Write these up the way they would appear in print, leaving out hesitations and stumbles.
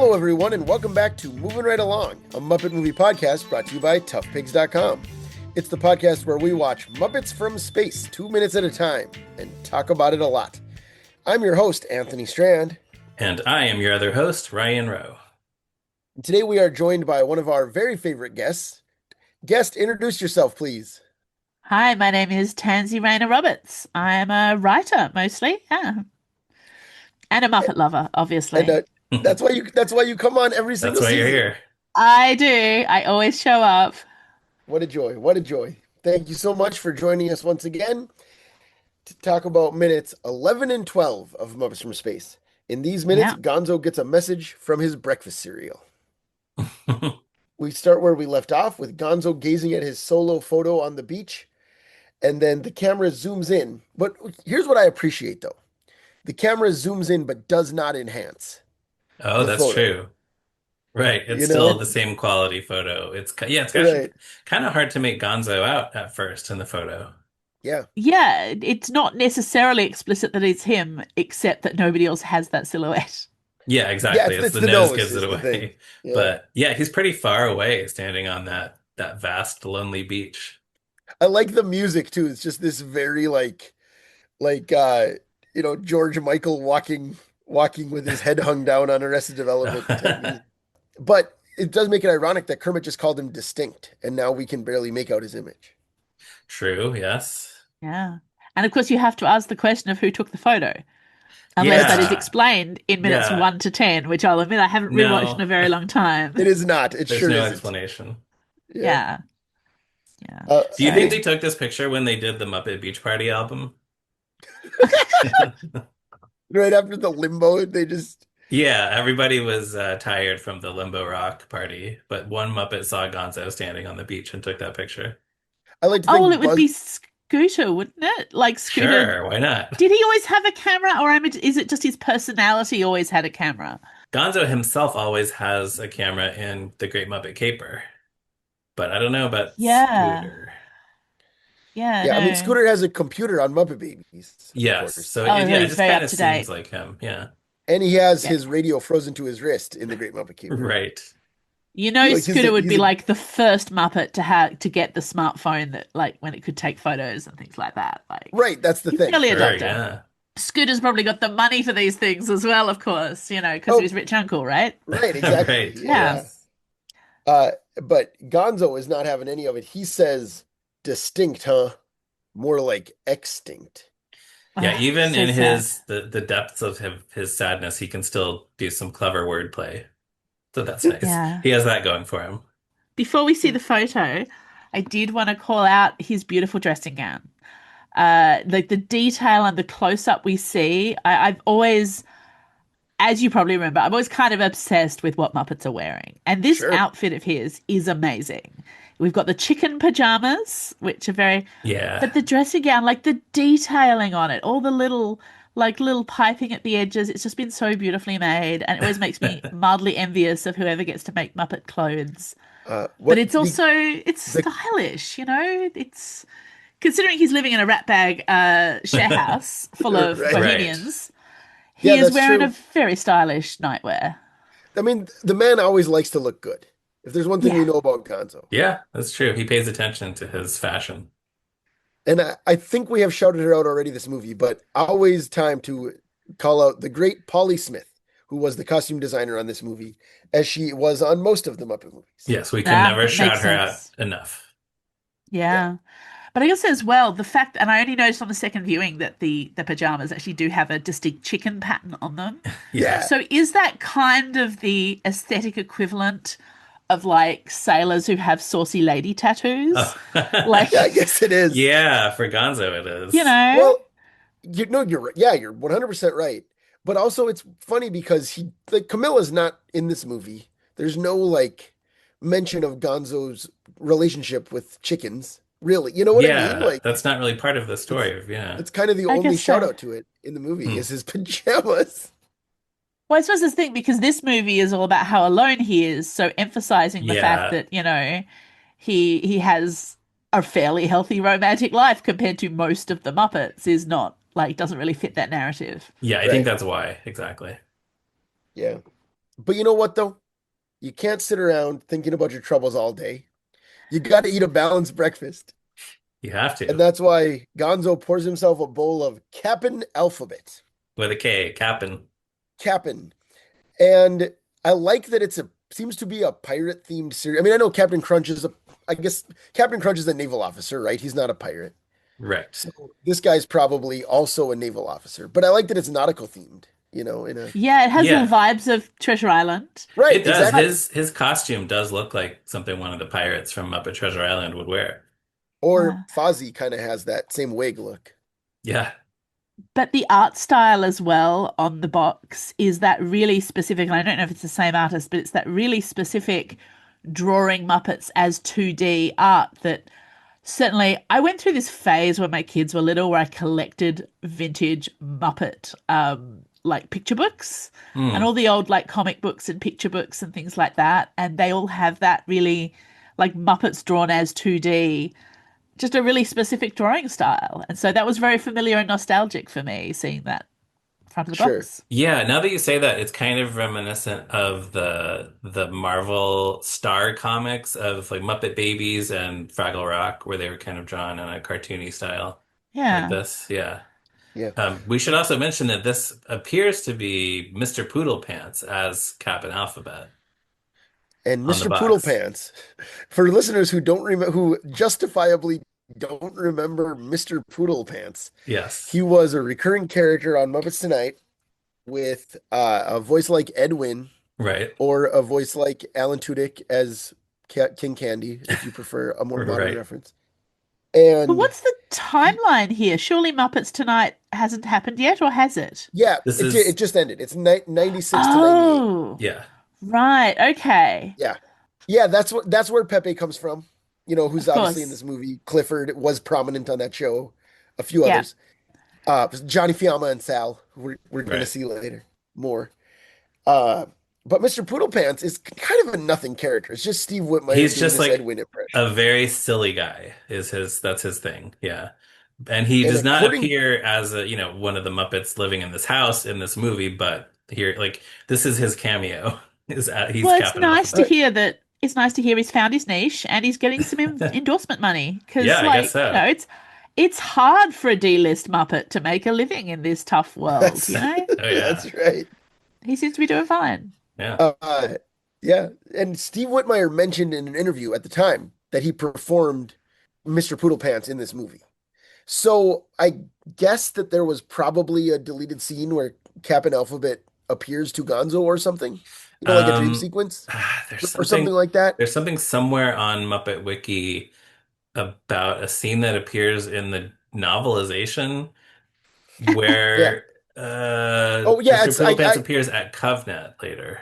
Hello, everyone, and welcome back to Moving Right Along, a Muppet movie podcast brought to you by toughpigs.com. It's the podcast where we watch Muppets From Space 2 minutes at a time and talk about it a lot. I'm your host, Anthony Strand. And I am your other host, Ryan Rowe. And today we are joined by one of our very favorite guests. Guest, introduce yourself, please. Hi, my name is Tansy Rayner Roberts. I'm a writer mostly, and a Muppet lover, And obviously. that's why you come on every That's single why you're season. here. I do. I always show up. What a joy. What a joy. Thank you so much for joining us once again to talk about minutes 11 and 12 of Muppets from Space. In these minutes, Yeah. Gonzo gets a message from his breakfast cereal. We start where we left off with Gonzo gazing at his solo photo on the beach, and then the camera zooms in. But here's what I appreciate though. The camera zooms in but does not enhance Oh, the that's photo. true. Right. It's You still know? the same quality photo. It's actually Right. kind of hard to make Gonzo out at first in the photo. Yeah. Yeah, it's not necessarily explicit that it's him, except that nobody else has that silhouette. Yeah, Yeah, exactly. it's, It's it's the the nose nose gives it is the thing. away. Yeah. But yeah, he's pretty far away standing on that vast, lonely beach. I like the music too. It's just this very like George Michael walking with his head hung down on Arrested Development type music. But it does make it ironic that Kermit just called him distinct, and now we can barely make out his image. True, yes. Yeah. And of course, you have to ask the question of who took the photo, unless that is Yes, Yeah. explained in minutes Yeah. 1 to 10, which I'll admit I haven't rewatched in No, a very long time. it is not. It there's sure no isn't. explanation. Yeah. Yeah. Yeah. Do you So, think they took this picture when they did the Muppet Beach Party album? Right after the limbo, they just Yeah, everybody was tired from the Limbo Rock party, but one Muppet saw Gonzo standing on the beach and took that picture. I like to oh, well, it think would Buzz. be Scooter, wouldn't it? Like Scooter. Sure, why not? Did he always have a camera, or is it just his personality always had a camera? Gonzo himself always has a camera in The Great Muppet Caper, but I don't know about Yeah. Scooter. Yeah, Yeah, I mean no. Scooter has a computer on Muppet Babies, of Yes, course. so Oh, so yeah, it he's just very kind up of to seems date. like him. Yeah, And he has Yeah. his radio frozen to his wrist in the Great Muppet Caper. right. You know, Like Scooter would he's be a like the first Muppet to have to get the smartphone that, like, when it could take photos and things like that. Like, right, that's the he's thing. early Sure, adopter. yeah. Scooter's probably got the money for these things as well, of course, because of Oh, his rich uncle, right? right, exactly. Right, Yeah. Yeah. yes. But Gonzo is not having any of it. He says distinct, huh? More like extinct. Yeah, Oh, even so in sad. the depths of his sadness, he can still do some clever wordplay. So that's nice. Yeah. He has that going for him. Before we see the photo, I did want to call out his beautiful dressing gown. Like the detail and the close up we see. I've always, as you probably remember, I'm always kind of obsessed with what Muppets are wearing. And this Sure. outfit of his is amazing. We've got the chicken pajamas, which are very, Yeah. but the dressing gown, like the detailing on it, all the little piping at the edges, it's just been so beautifully made. And it always makes me mildly envious of whoever gets to make Muppet clothes. But What it's also, it's the stylish. It's considering he's living in a ratbag share house full of right. Right. bohemians, Yeah, he is that's wearing a true. very stylish nightwear. I mean, the man always likes to look good. If there's one thing we Yeah. know about Gonzo. Yeah, that's true. He pays attention to his fashion. And I think we have shouted her out already this movie, but always time to call out the great Polly Smith, who was the costume designer on this movie, as she was on most of the Muppet movies. Yes, we can Ah, never that shout makes her out sense. enough. Yeah. Yeah. But I guess as well, the fact, and I only noticed on the second viewing that the pajamas actually do have a distinct chicken pattern on them. Yeah. Yeah. So is that kind of the aesthetic equivalent of like sailors who have saucy lady tattoos? Oh. Like, Yeah, I guess it is. Yeah, for Gonzo it you is. know? Well, you're right. Yeah, you're 100% right. But also it's funny because Camilla's not in this movie. There's no like mention of Gonzo's relationship with chickens, really. You know what I mean? Yeah, Like that's not really part of the it's story. Yeah. it's kind of the I only guess shout so. out to it in the movie Hmm. is his pajamas. Well, I suppose the thing, because this movie is all about how alone he is, so emphasizing the fact Yeah. that, he has a fairly healthy romantic life compared to most of the Muppets is not like doesn't really fit that narrative. Yeah, I think Right. that's why, exactly. Yeah. But you know what though? You can't sit around thinking about your troubles all day. You got to eat a balanced breakfast. You have And to. that's why Gonzo pours himself a bowl of Kap'n Alphabet. With a K, Cap'n. Kap'n. And I like that it's a seems to be a pirate themed series. I mean, I know I guess Captain Crunch is a naval officer, right? He's not a pirate. Right. So this guy's probably also a naval officer. But I like that it's nautical themed, in a Yeah, it has the Yeah, vibes of Treasure Island. right, it does. exactly. But His costume does look like something one of the pirates from Muppet Treasure Island would wear. Or uh, Fozzie kind of has that same wig look. Yeah. but the art style as well on the box is that really specific, and I don't know if it's the same artist, but it's that really specific drawing Muppets as 2D art that certainly I went through this phase when my kids were little where I collected vintage Muppet like picture books and Hmm. all the old like comic books and picture books and things like that. And they all have that really like Muppets drawn as 2D, just a really specific drawing style. And so that was very familiar and nostalgic for me seeing that front of the Sure. box. Yeah, now that you say that, it's kind of reminiscent of the Marvel Star comics of like Muppet Babies and Fraggle Rock, where they were kind of drawn in a cartoony style like Yeah. this. Yeah. Yeah. We should also mention that this appears to be Mr. Poodle Pants as Kap'n Alphabet And on the Mr. box. Poodlepants, for listeners who don't remember, who justifiably don't remember Mr. Poodlepants, he Yes. was a recurring character on Muppets Tonight with a voice like Edwin Right. or a voice like Alan Tudyk as King Candy, if you prefer a more modern Right. reference. But And what's the he, timeline here? Surely Muppets Tonight hasn't happened yet, or has it? yeah, This it is just ended. It's ni 96 to 98. Oh, yeah. right. Okay. Yeah. Yeah, that's where Pepe comes from. Who's Of obviously in course. this movie. Clifford was prominent on that show. A few Yeah. others. Johnny Fiamma and Sal, who we're gonna Right. see later more. Uh, but Mr. Poodlepants is kind of a nothing character. It's just Steve Whitmire He's doing just this like Edwin impression. a very silly guy is that's his thing. Yeah. And he And does not according, appear as one of the Muppets living in this house in this movie, but here, like, this is his cameo. He's Well, it's Captain nice to Alphabet. hear that. It's nice to hear he's found his niche and he's getting some endorsement money Yeah, because, I guess like, so. it's hard for a D-list Muppet to make a living in this tough world. that's Oh yeah. that's right. He seems to be doing fine. Yeah. Uh, yeah, and Steve Whitmire mentioned in an interview at the time that he performed Mr. Poodlepants in this movie. So I guess that there was probably a deleted scene where Cap'n Alphabet appears to Gonzo or something, like a dream Um, sequence there's or something something like that. there's something somewhere on Muppet Wiki about a scene that appears in the novelization Yeah. where Oh yeah, Mr. it's I Poodlepants appears at Covenant later.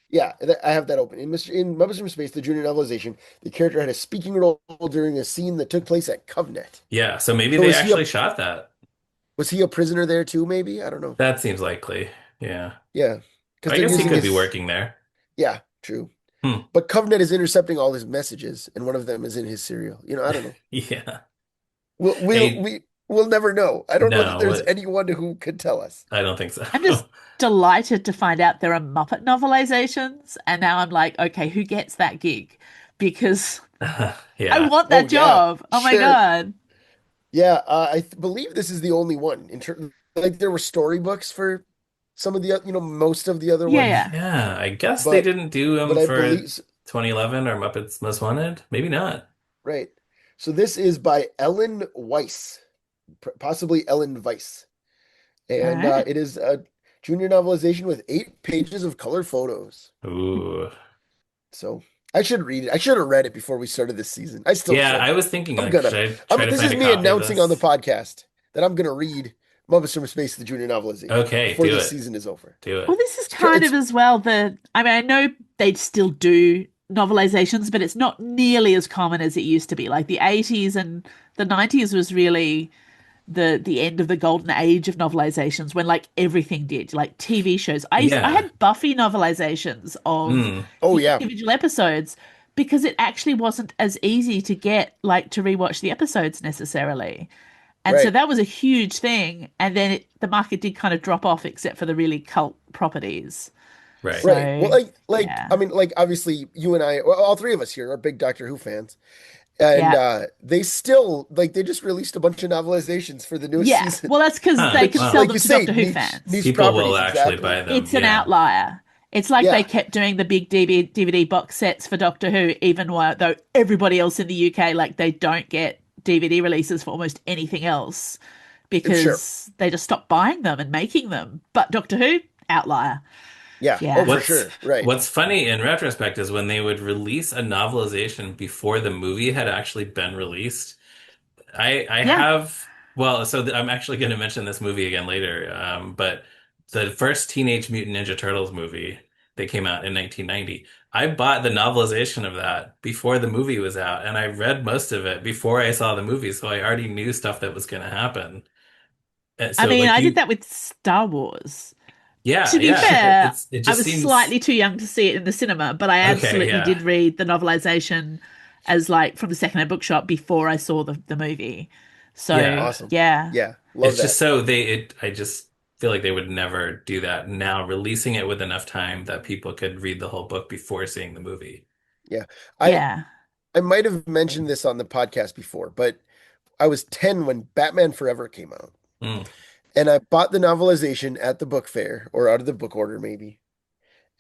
yeah, I have that open. In Muppets from Space, the junior novelization, the character had a speaking role during a scene that took place at Covenant. Yeah, so maybe So they was he a actually shot that. prisoner there too, maybe? I don't know. That seems likely. Yeah. Yeah, because I they're guess he using could be his working there. yeah, true. Hmm. But Covenant is intercepting all his messages, and one of them is in his cereal. I don't know. Yeah. We'll we'll Hey, we we'll never know. I don't know that there's no, anyone who could tell us. I don't think so. I'm just delighted to find out there are Muppet novelizations, and now I'm like, okay, who gets that gig? Because I Yeah. want Oh that yeah, job. Oh my sure. God. Yeah, believe this is the only one in terms like there were storybooks for some of most of the other Yeah, ones, yeah. Yeah, I guess they but didn't do but them I for believe 2011 or Muppets Most Wanted. Maybe not. right. So this is by Ellen Weiss, possibly Ellen Weiss, All and right. it is a junior novelization with 8 pages of color photos. Ooh. So I should read it. I should have read it before we started this season. I still Yeah, should. I was thinking I'm like, gonna. should I try to This find is a me copy of announcing on the this? podcast that I'm gonna read Muppets from Space, the junior novelization, Okay, before do this it. season is over. Do Well, it. this is kind of It's as well I mean, I know they'd still do novelizations, but it's not nearly as common as it used to be. Like the 80s and the 90s was really the end of the golden age of novelizations when like everything did, like TV shows. I Yeah. had Buffy novelizations of Mm. oh the yeah, individual episodes because it actually wasn't as easy to get like to rewatch the episodes necessarily. And so right. that was a huge thing. And then the market did kind of drop off, except for the really cult properties. Right. Right. Well, So, I yeah. mean, like obviously you and I, well, all three of us here are big Doctor Who fans, and Yeah. they still like they just released a bunch of novelizations for the newest Yeah. season, Well, that's because they Huh. which, can sell Wow. like them you to say, Doctor Who niche fans. People will properties actually exactly. buy them. It's an Yeah. outlier. It's like they Yeah, kept doing the big DVD box sets for Doctor Who, even though everybody else in the UK, like they don't get DVD releases for almost anything else sure. because they just stopped buying them and making them. But Doctor Who, outlier. Yeah. Oh, Yeah. for What's sure. Right. what's funny in retrospect is when they would release a novelization before the movie had actually been released. I Yeah. have well, so I'm actually going to mention this movie again later. But the first Teenage Mutant Ninja Turtles movie that came out in 1990, I bought the novelization of that before the movie was out, and I read most of it before I saw the movie, so I already knew stuff that was going to happen. And I so mean, like I did you, that with Star Wars. yeah, To be yeah, fair, it I just was seems slightly too young to see it in the cinema, but I okay, absolutely yeah. did read the novelization as like from the secondhand bookshop before I saw the movie. So, Yeah. Awesome. yeah. Yeah. Love It's just that. so I just feel like they would never do that now, releasing it with enough time that people could read the whole book before seeing the movie. Yeah. I Yeah. I might have mentioned this on the podcast before, but I was 10 when Batman Forever came out. Mm. And I bought the novelization at the book fair or out of the book order maybe.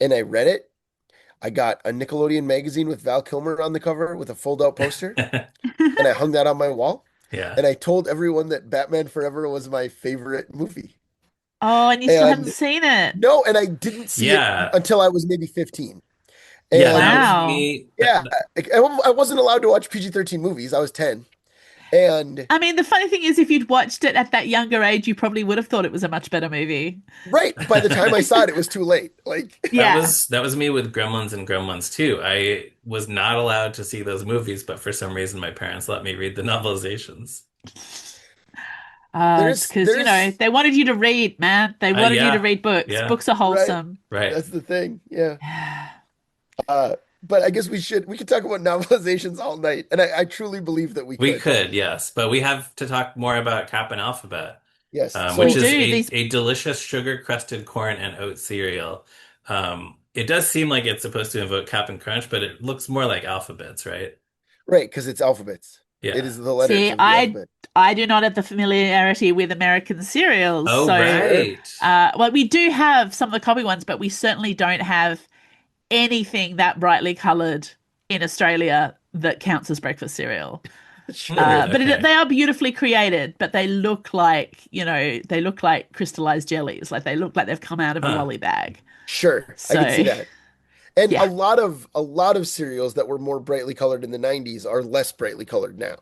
And I read it. I got a Nickelodeon magazine with Val Kilmer on the cover with a fold-out poster, and I hung that on my wall. Yeah. And I told everyone that Batman Forever was my favorite movie. Oh, and you still haven't And seen it. no, and I didn't see it Yeah. until I was maybe 15. Yeah, that was And Wow. me. yeah, I wasn't allowed to watch PG-13 movies. I was 10. And I mean, the funny thing is, if you'd watched it at that younger age, you probably would have thought it was a much better movie. right, by the time I saw it, it was too late. Like, Yeah. That was me with Gremlins and Gremlins too. I was not allowed to see those movies, but for some reason my parents let me read the novelizations. It's there's because, there's they wanted you to read, man. They wanted you to Yeah. read books. Yeah. Books are right. wholesome. Right. That's the thing. Yeah. But I guess we could talk about novelizations all night, and I truly believe that we We could. could, yes, but we have to talk more about Kap'n Alphabet, Yes. We which So is do. These a delicious sugar-crusted corn and oat cereal. It does seem like it's supposed to invoke Cap'n Crunch, but it looks more like alphabets, right? right, because it's alphabets. It Yeah. is the letters See, of the alphabet. I do not have the familiarity with American cereals. Oh, So, Sure. right. well, we do have some of the copy ones, but we certainly don't have anything that brightly colored in Australia that counts as breakfast cereal. Sure. Hmm, They okay. are beautifully created, but they look like, they look like crystallized jellies. Like they look like they've come out of a Huh. lolly bag. Sure. I could see So, that. And yeah, a lot of cereals that were more brightly colored in the 90s are less brightly colored now,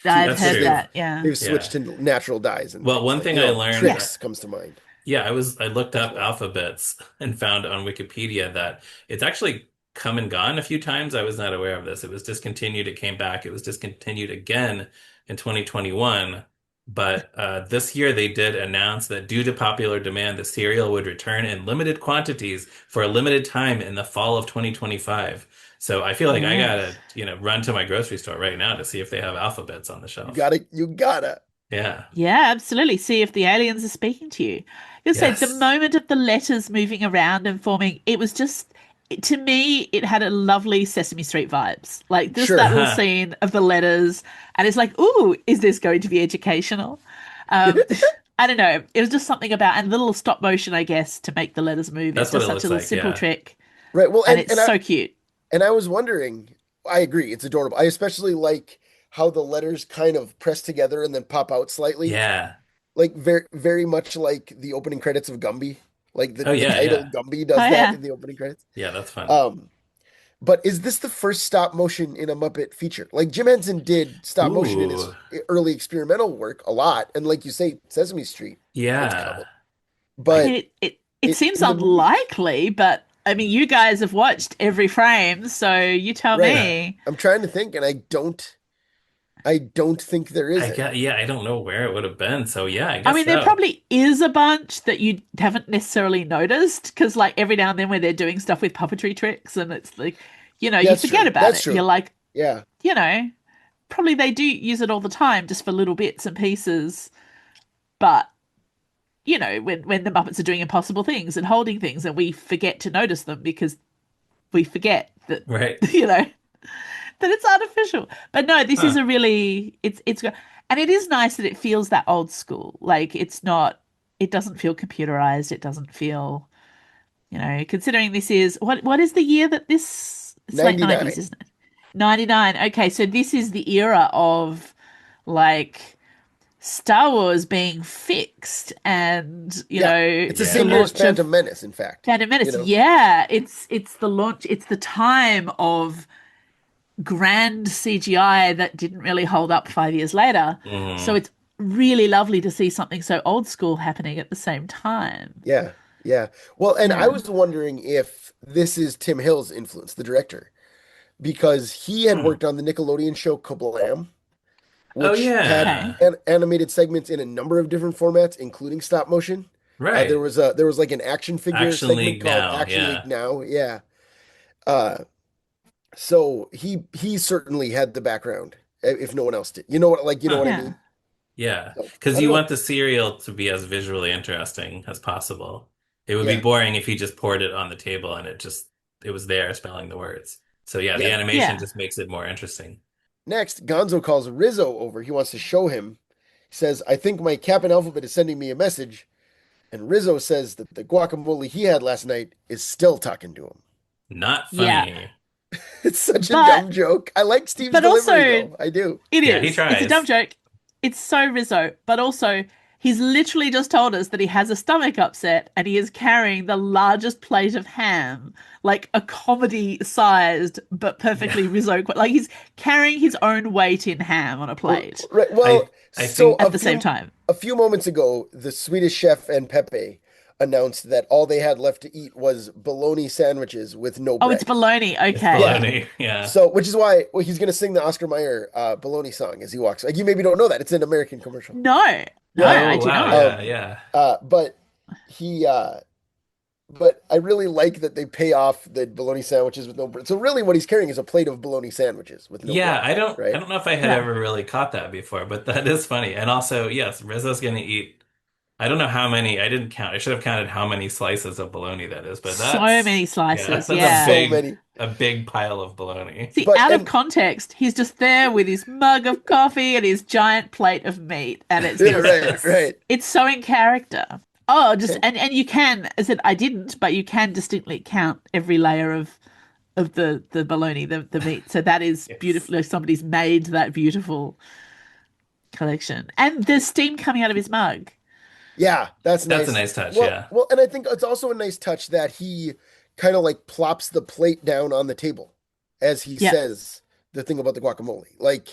too, I've That's because heard true. that. Yeah. they've switched Yeah. to natural dyes and Well, things one like, thing I learned, Yeah. Trix comes to mind yeah, I looked as up well. alphabets and found on Wikipedia that it's actually come and gone a few times. I was not aware of this. It was discontinued, it came back, it was discontinued again in 2021. But this year they did announce that due to popular demand, the cereal would return in limited quantities for a limited time in the fall of 2025. So I feel like I Yeah. gotta, run to my grocery store right now to see if they have alphabets on the shelf. You gotta. Yeah. Yeah, absolutely. See if the aliens are speaking to you. You say the Yes. moment of the letters moving around and forming, it was just to me, it had a lovely Sesame Street vibes. Like just that Sure. little scene of the letters, and it's like, ooh, is this going to be educational? Um, I don't know. It was just something about and the little stop motion, I guess, to make the letters move. It's That's what just it such looks a little like. simple Yeah. trick, Right. Well, and it's so cute. and I was wondering, I agree, it's adorable. I especially like how the letters kind of press together and then pop out slightly. Yeah. Like very much like the opening credits of Gumby. Like Oh the yeah, title yeah. Gumby Oh does that yeah. in the opening credits. Yeah, that's fun. Um, but is this the first stop motion in a Muppet feature? Like Jim Henson did stop motion in his Ooh. early experimental work a lot, and like you say, Sesame Street has Yeah. counted. I I mean, But it seems in the movies, unlikely, but I mean, you guys have watched every frame, so you tell right? yeah. me. I'm trying to think, and I don't think there is I any. get yeah, I don't know where it would have been. So yeah, I I guess mean, there so. probably is a bunch that you haven't necessarily noticed because, like, every now and then when they're doing stuff with puppetry tricks, and it's like, you That's forget true. about That's it. You're true. like, Yeah. you know, probably they do use it all the time just for little bits and pieces, but when the Muppets are doing impossible things and holding things, and we forget to notice them because we forget that Right. you know that it's artificial. But no, this is Huh. a really and it is nice that it feels that old school. Like it's not, it doesn't feel computerized. It doesn't feel, considering this is what is the year that this, it's late 90s, 99. isn't it? 99. Okay, so this is the era of like Star Wars being fixed and, Yeah. It's the the same year Yeah. as launch of Phantom Menace, in fact. Phantom You Menace. know? Yeah, it's the launch, it's the time of grand CGI that didn't really hold up 5 years later. So Hmm. it's really lovely to see something so old school happening at the same time. Yeah. Yeah. Well, and I Yeah. was wondering if this is Tim Hill's influence, the director, because he had Hmm. worked on the Nickelodeon show Kablam, Oh which had Okay. yeah. animated segments in a number of different formats, including stop motion. There Right. was like an action figure Action segment League called now. Action Yeah. League Now. Yeah. Uh, so he certainly had the background, if no one else did. You know Huh. what I Yeah. mean? Yeah. So Because I don't you know. want the serial to be as visually interesting as possible. It would be Yeah. boring if you just poured it on the table and it was there spelling the words. So yeah, the Yeah. animation Yeah. just makes it more interesting. Next, Gonzo calls Rizzo over. He wants to show him. He says, I think my Kap'n Alphabet is sending me a message. And Rizzo says that the guacamole he had last night is still talking to him. Not Yeah. funny. It's such a But dumb joke. I like Steve's but also delivery, though. I do. it Yeah, he is. It's a dumb tries. joke. It's so Rizzo, but also he's literally just told us that he has a stomach upset and he is carrying the largest plate of ham, like a comedy sized but Yeah. perfectly Rizzo. Like he's carrying his own weight in ham on a plate Right. I Well, I so think at the same time. a few moments ago, the Swedish chef and Pepe announced that all they had left to eat was bologna sandwiches with no Oh, it's bread. bologna. it's Yeah. Okay. baloney. Yeah. So, which is why he's going to sing the Oscar Mayer bologna song as he walks. Like you maybe don't know that it's an American commercial. No, no, Yeah. I Oh do wow, not. yeah, Um. yeah. But he. But I really like that they pay off the bologna sandwiches with no bread. So really, what he's carrying is a plate of bologna sandwiches with no Yeah, bread, I right? don't know if I had Yeah. ever really caught that before, but that is funny. And also, yes, Rizzo's gonna eat I don't know how many, I didn't count. I should have counted how many slices of bologna that is, but So many yeah, slices. that's Yeah. So many. a big pile of bologna. See, But out of and context, he's just there with his mug of coffee and his giant plate of meat, and it's yeah, just right, Yes. right. it's so in character. Oh, just And and you can, as I said, I didn't, but you can distinctly count every layer of the bologna, the meat. So that is Yes. beautiful. Like somebody's made that beautiful collection, and there's steam coming out of his mug. yeah, that's That's a nice. nice touch, Well, yeah. well, and I think it's also a nice touch that he kind of like plops the plate down on the table as he Yep, says the thing about the guacamole. Like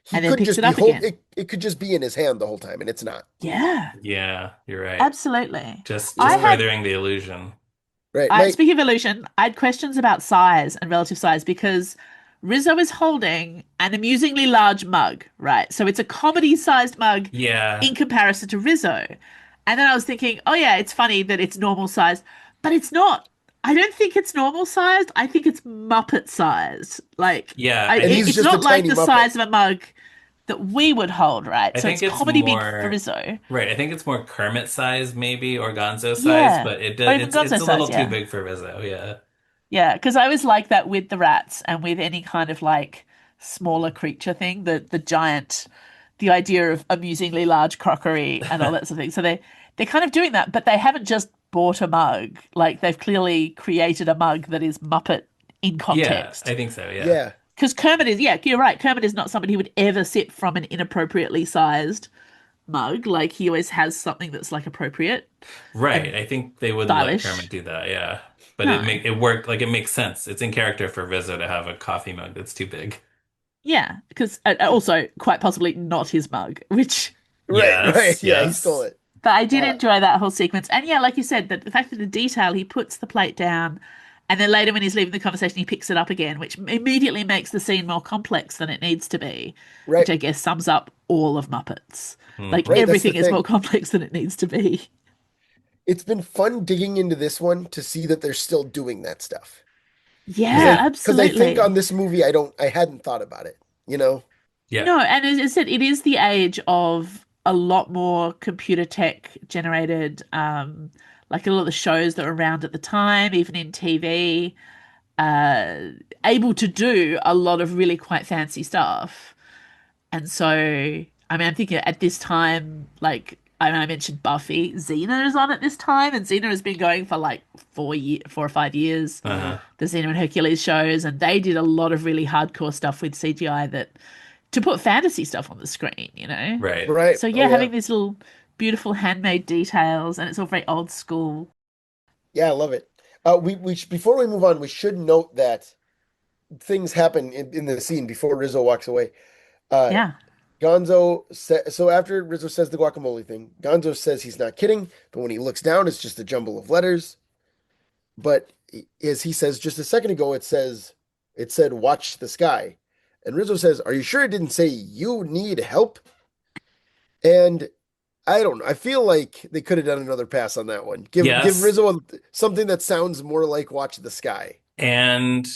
he and then could picks just it be up again. it could just be in his hand the whole time, and it's not. Yeah, Yeah, you're right. absolutely. Just I Yeah. had furthering the illusion. Right. My Speaking of illusion, I had questions about size and relative size because Rizzo is holding an amusingly large mug, right? So it's a comedy-sized mug Yeah. in comparison to Rizzo. And then I was thinking, oh yeah, it's funny that it's normal sized, but it's not. I don't think it's normal sized. I think it's Muppet sized. Like, Yeah, I and think he's it's just a not like tiny the Muppet. size of a mug that we would hold, right? I So it's think it's comedy big for more Rizzo. right. I think it's more Kermit size maybe or Gonzo size, Yeah. but Or even it's Gonzo a size, little too yeah. big for Rizzo. Yeah. Yeah, because I was like that with the rats and with any kind of like smaller creature thing, the giant, the idea of amusingly large crockery and all that sort of thing. So they're kind of doing that, but they haven't just bought a mug. Like they've clearly created a mug that is Muppet in Yeah, context. I think so, yeah. Yeah. Because Kermit is, yeah, you're right. Kermit is not somebody who would ever sip from an inappropriately sized mug. Like he always has something that's like appropriate Right. and I think they wouldn't let Kermit stylish. do that, yeah. But No. it worked like it makes sense. It's in character for Rizzo to have a coffee mug that's too big. Yeah, because also quite possibly not his mug, which Right, right. Yes, Yeah, he stole yes. it. but I did Uh, enjoy that whole sequence. And yeah, like you said, the fact that the detail he puts the plate down and then later when he's leaving the conversation he picks it up again, which immediately makes the scene more complex than it needs to be, right, which I guess sums up all of Muppets. Like Hmm. right. That's the everything is more thing. complex than it needs to be. It's been fun digging into this one to see that they're still doing that stuff. Because Yeah, Yeah. I think on absolutely. this movie I hadn't thought about it, you know? Yeah. No, and as I said, it is the age of a lot more computer tech generated, like a lot of the shows that were around at the time, even in TV, uh, able to do a lot of really quite fancy stuff. And so, I mean, I'm thinking at this time, like, I mean, I mentioned Buffy, Xena is on at this time, and Xena has been going for like 4 or 5 years. Uh-huh. The Xena and Hercules shows, and they did a lot of really hardcore stuff with CGI that to put fantasy stuff on the screen, you know? Right. Right. So Oh yeah, yeah. having these little beautiful handmade details, and it's all very old school. Yeah, I love it. Before we move on, we should note that things happen in the scene before Rizzo walks away. Uh, Yeah. so after Rizzo says the guacamole thing, Gonzo says he's not kidding, but when he looks down, it's just a jumble of letters. But as he says just a second ago, it said watch the sky. And Rizzo says, "Are you sure it didn't say you need help?" And I don't know. I feel like they could have done another pass on that one. Give Yes. Rizzo something that sounds more like watch the sky, And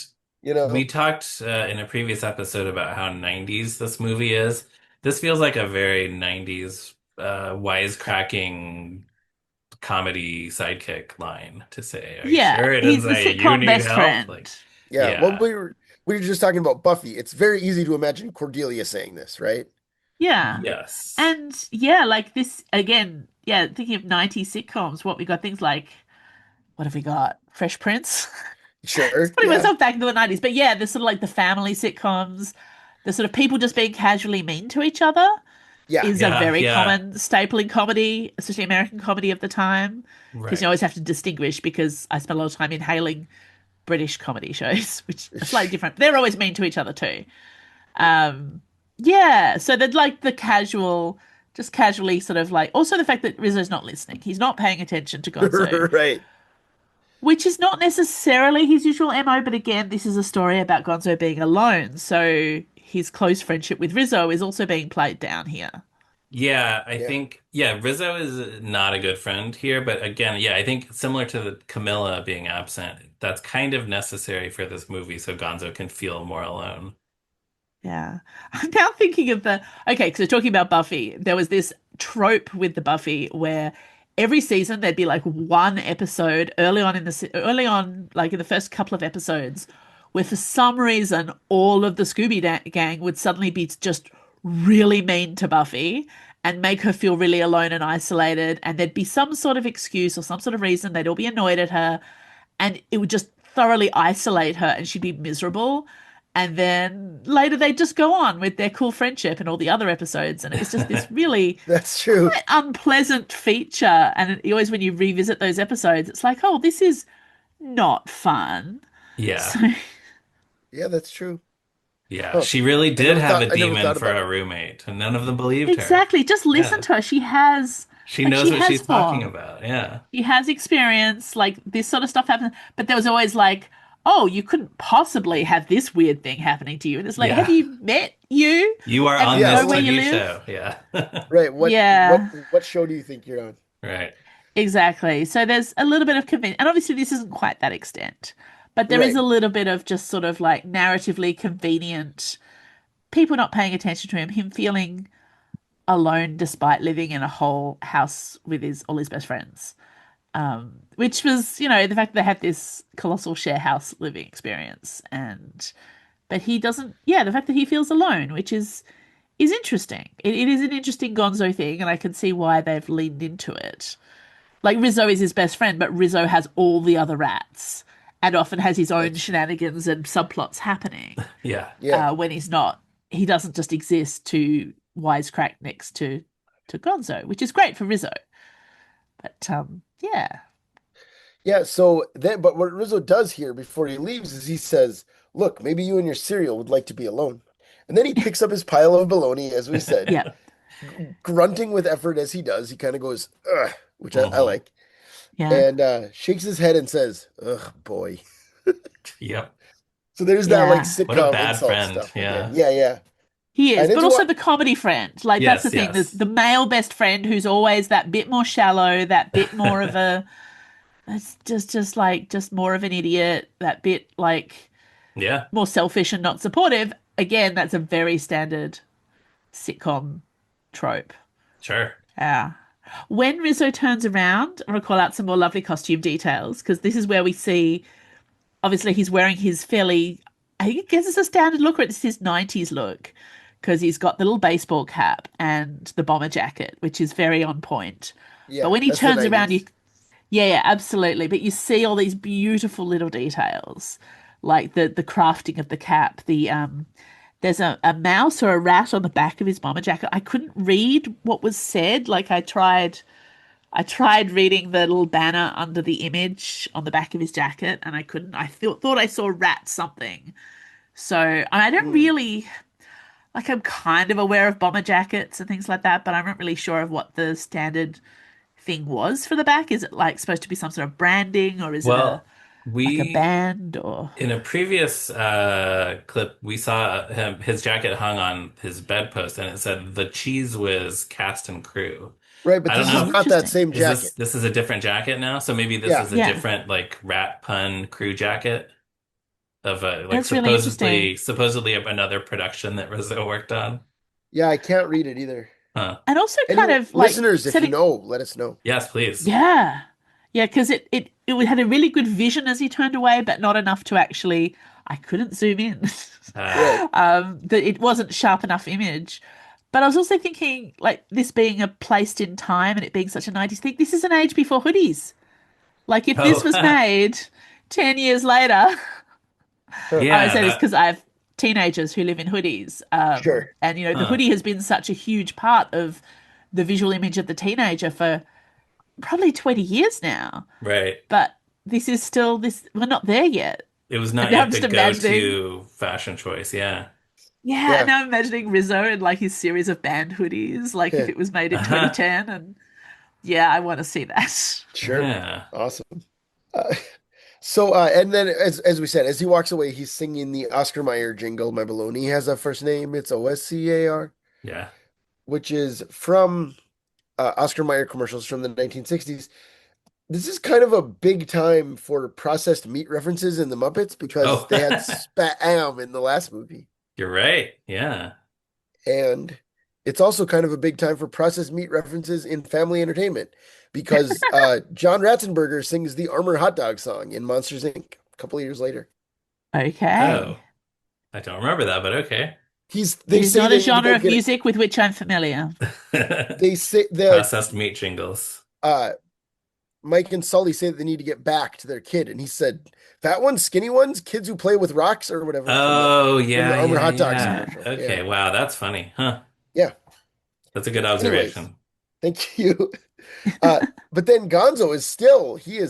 you we know? talked in a previous episode about how 90s this movie is. This feels like a very 90s wisecracking comedy sidekick line to say, "Are you Yeah. sure it doesn't He's the say you sitcom need best help?" friend. Like, Yeah. Well, yeah. we were just talking about Buffy. It's very easy to imagine Cordelia saying this, right? Yeah. Yes. And yeah, like this again, yeah, thinking of 90s sitcoms, what we got things like what have we got? Fresh Prince. Just Sure. putting Yeah. myself back into the 90s. But yeah, there's sort of like the family sitcoms, the sort of people just being casually mean to each other Yeah. is a Yeah, very yeah. common staple in comedy, especially American comedy of the time. Because you Right. always have to distinguish because I spent a lot of time inhaling British comedy shows, which are slightly different. They're always mean to each other too. Um, yeah, so they'd like the casual, just casually sort of like, also the fact that Rizzo's not listening. He's not paying attention to Gonzo, Right. which is not necessarily his usual MO, but again, this is a story about Gonzo being alone. So his close friendship with Rizzo is also being played down here. Yeah, I Yeah. think, yeah, Rizzo is not a good friend here, but again, yeah, I think similar to the Camilla being absent, that's kind of necessary for this movie so Gonzo can feel more alone. Yeah. I'm now thinking of the okay, because we're talking about Buffy. There was this trope with the Buffy where every season there'd be like one episode early on, like in the first couple of episodes, where for some reason all of the Gang would suddenly be just really mean to Buffy and make her feel really alone and isolated, and there'd be some sort of excuse or some sort of reason they'd all be annoyed at her, and it would just thoroughly isolate her and she'd be miserable. And then later they'd just go on with their cool friendship and all the other episodes. And it was just this really That's true. quite unpleasant feature. And always when you revisit those episodes, it's like, oh, this is not fun. Yeah. So, Yeah, that's true. Yeah. Huh. She really did have a I never demon thought for about a it. roommate, and none of them believed her. exactly. Just listen Yeah. to her. She Like, knows she what has she's talking form. about. Yeah. She has experience. Like, this sort of stuff happens. But there was always like, oh, you couldn't possibly have this weird thing happening to you. And it's like, have Yeah. you met you You are and on Yeah, this know where what you TV live? show. Yeah. right. Yeah. What show do you think you're on? Right. Exactly. So there's a little bit of convenience, and obviously this isn't quite that extent, but there is Right. a little bit of just sort of like narratively convenient people not paying attention to him, him feeling alone despite living in a whole house with his all his best friends. Which was, you know, the fact that they had this colossal share house living experience, and but he doesn't. Yeah, the fact that he feels alone, which is interesting. It is an interesting Gonzo thing, and I can see why they've leaned into it. Like Rizzo is his best friend, but Rizzo has all the other rats and often has his own That's shenanigans and subplots happening Yeah. yeah. when he's not. He doesn't just exist to wisecrack next to Gonzo, which is great for Rizzo. But yeah, Yeah, so then but what Rizzo does here before he leaves is he says, "Look, maybe you and your cereal would like to be alone." And then he picks up his pile of bologna, as we said, yeah, grunting with effort as he does. He kind of goes, "Ugh," which I Hmm. like, yeah, and shakes his head and says, "Ugh, boy." Yep. So there's that like yeah. What a sitcom bad insult friend. stuff again. Yeah. Yeah, yeah. He is, And but it's also what the comedy friend. Like that's the Yes, thing. The yes. male best friend who's always that bit more shallow, that bit more of a it's just like just more of an idiot, that bit like Yeah. more selfish and not supportive. Again, that's a very standard sitcom trope. Sure. Yeah. When Rizzo turns around, I want to call out some more lovely costume details because this is where we see, obviously, he's wearing his fairly, I think it gives us a standard look, or it's his 90s look because he's got the little baseball cap and the bomber jacket, which is very on point. But Yeah, when he that's the turns around, you 90s. yeah, yeah, absolutely. But you see all these beautiful little details, like the crafting of the cap. There's a mouse or a rat on the back of his bomber jacket. I couldn't read what was said. Like I tried reading the little banner under the image on the back of his jacket, and I couldn't. I thought I saw rat something. So I don't Hmm. really like. I'm kind of aware of bomber jackets and things like that, but I'm not really sure of what the standard thing was for the back. Is it like supposed to be some sort of branding, or is it a Well, like a we band, or in a previous clip we saw his jacket hung on his bedpost and it said the Cheese Whiz cast and crew. Right, but I don't this know is oh, if not that interesting. same is this jacket. this is a different jacket now, so maybe this Yeah, is a Yeah, different like rat pun crew jacket of a like that's really interesting. supposedly of another production that Rizzo worked on. yeah, I can't read it either. Huh. And also Any kind of like listeners, if you setting, know, let us know. Yes, please. yeah, yeah, because it had a really good vision as he turned away, but not enough to actually. I couldn't zoom in. Right. That it wasn't sharp enough image. But I was also thinking, like this being a placed in time and it being such a 90s thing, this is an age before hoodies. Like if this Oh, was made 10 years later, Huh. I yeah, say this that because I have teenagers who live in hoodies. Sure. And the huh. hoodie has been such a huge part of the visual image of the teenager for probably 20 years now. Right. But this is still this, we're not there yet. It was And not now I'm yet the just imagining, go-to fashion choice. Yeah. yeah, and Yeah. now I'm imagining Rizzo and like his series of band hoodies, like if it was made in Uh-huh. 2010. And yeah, I want to see that. Sure. Yeah. Awesome. Uh, and then as we said, as he walks away, he's singing the Oscar Mayer jingle, My Baloney has a first name. It's Oscar, Yeah. which is from Oscar Mayer commercials from the 1960s. This is kind of a big time for processed meat references in the Muppets because Oh, they had spam in the last movie. you're right. Yeah. And it's also kind of a big time for processed meat references in family entertainment because John Ratzenberger sings the Armour Hot Dog song in Monsters Inc. a couple of years later. Okay. Oh, I don't remember that, but okay. It They is say not a they need to genre go of get it. music with which I'm familiar. They say the Processed meat jingles. uh Mike and Sully say that they need to get back to their kid, and he said, "Fat ones, skinny ones, kids who play with rocks or whatever Oh, from the yeah, Armour yeah, Hot Dogs yeah. Yeah. commercial." Yeah, Okay, wow, that's funny. Huh. yeah. That's a good Anyways, observation. thank you. Uh, but then Gonzo is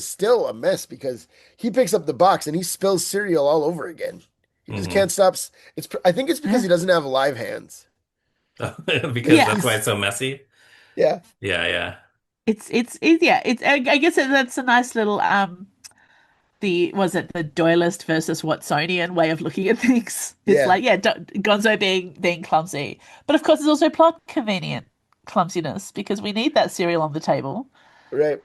still a mess because he picks up the box and he spills cereal all over again. He just Hmm. can't stop. I think it's because Yeah. he doesn't have live hands. Because Yeah. that's why He's it's so messy. yeah, Yeah, yeah. Yeah, I guess that's a nice little the was it the Doylist versus Watsonian way of looking at things. It's yeah, like, yeah, Gonzo being clumsy. But of course there's also plot convenient clumsiness because we need that cereal on the table. right.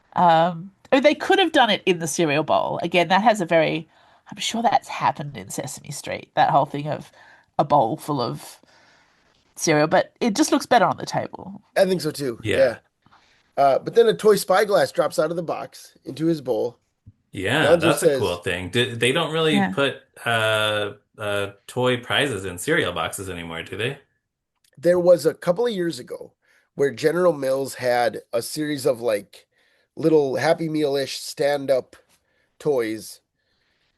Oh, they could have done it in the cereal bowl. Again, that has a very, I'm sure that's happened in Sesame Street, that whole thing of a bowl full of cereal, but it just looks better on the table. I think so too. Yeah. Yeah. But then a toy spyglass drops out of the box into his bowl. Yeah, Gonzo that's a cool says thing. They don't really Yeah. put toy prizes in cereal boxes anymore, do they? there was a couple of years ago where General Mills had a series of like little Happy Meal-ish stand-up toys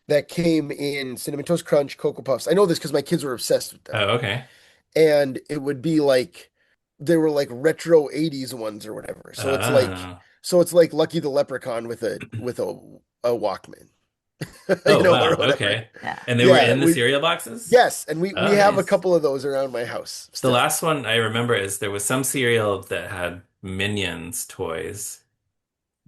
that came in Cinnamon Toast Crunch, Cocoa Puffs. I know this because my kids were obsessed with them. Oh, okay. And it would be like they were like retro 80s ones or whatever. Oh. So it's like Lucky the Leprechaun with a Walkman, Oh, or wow. whatever. Okay. Yeah. And they were Yeah, in the we cereal boxes? yes, and we Oh, have a nice. couple of those around my house The still. last one I remember is there was some cereal that had Minions toys,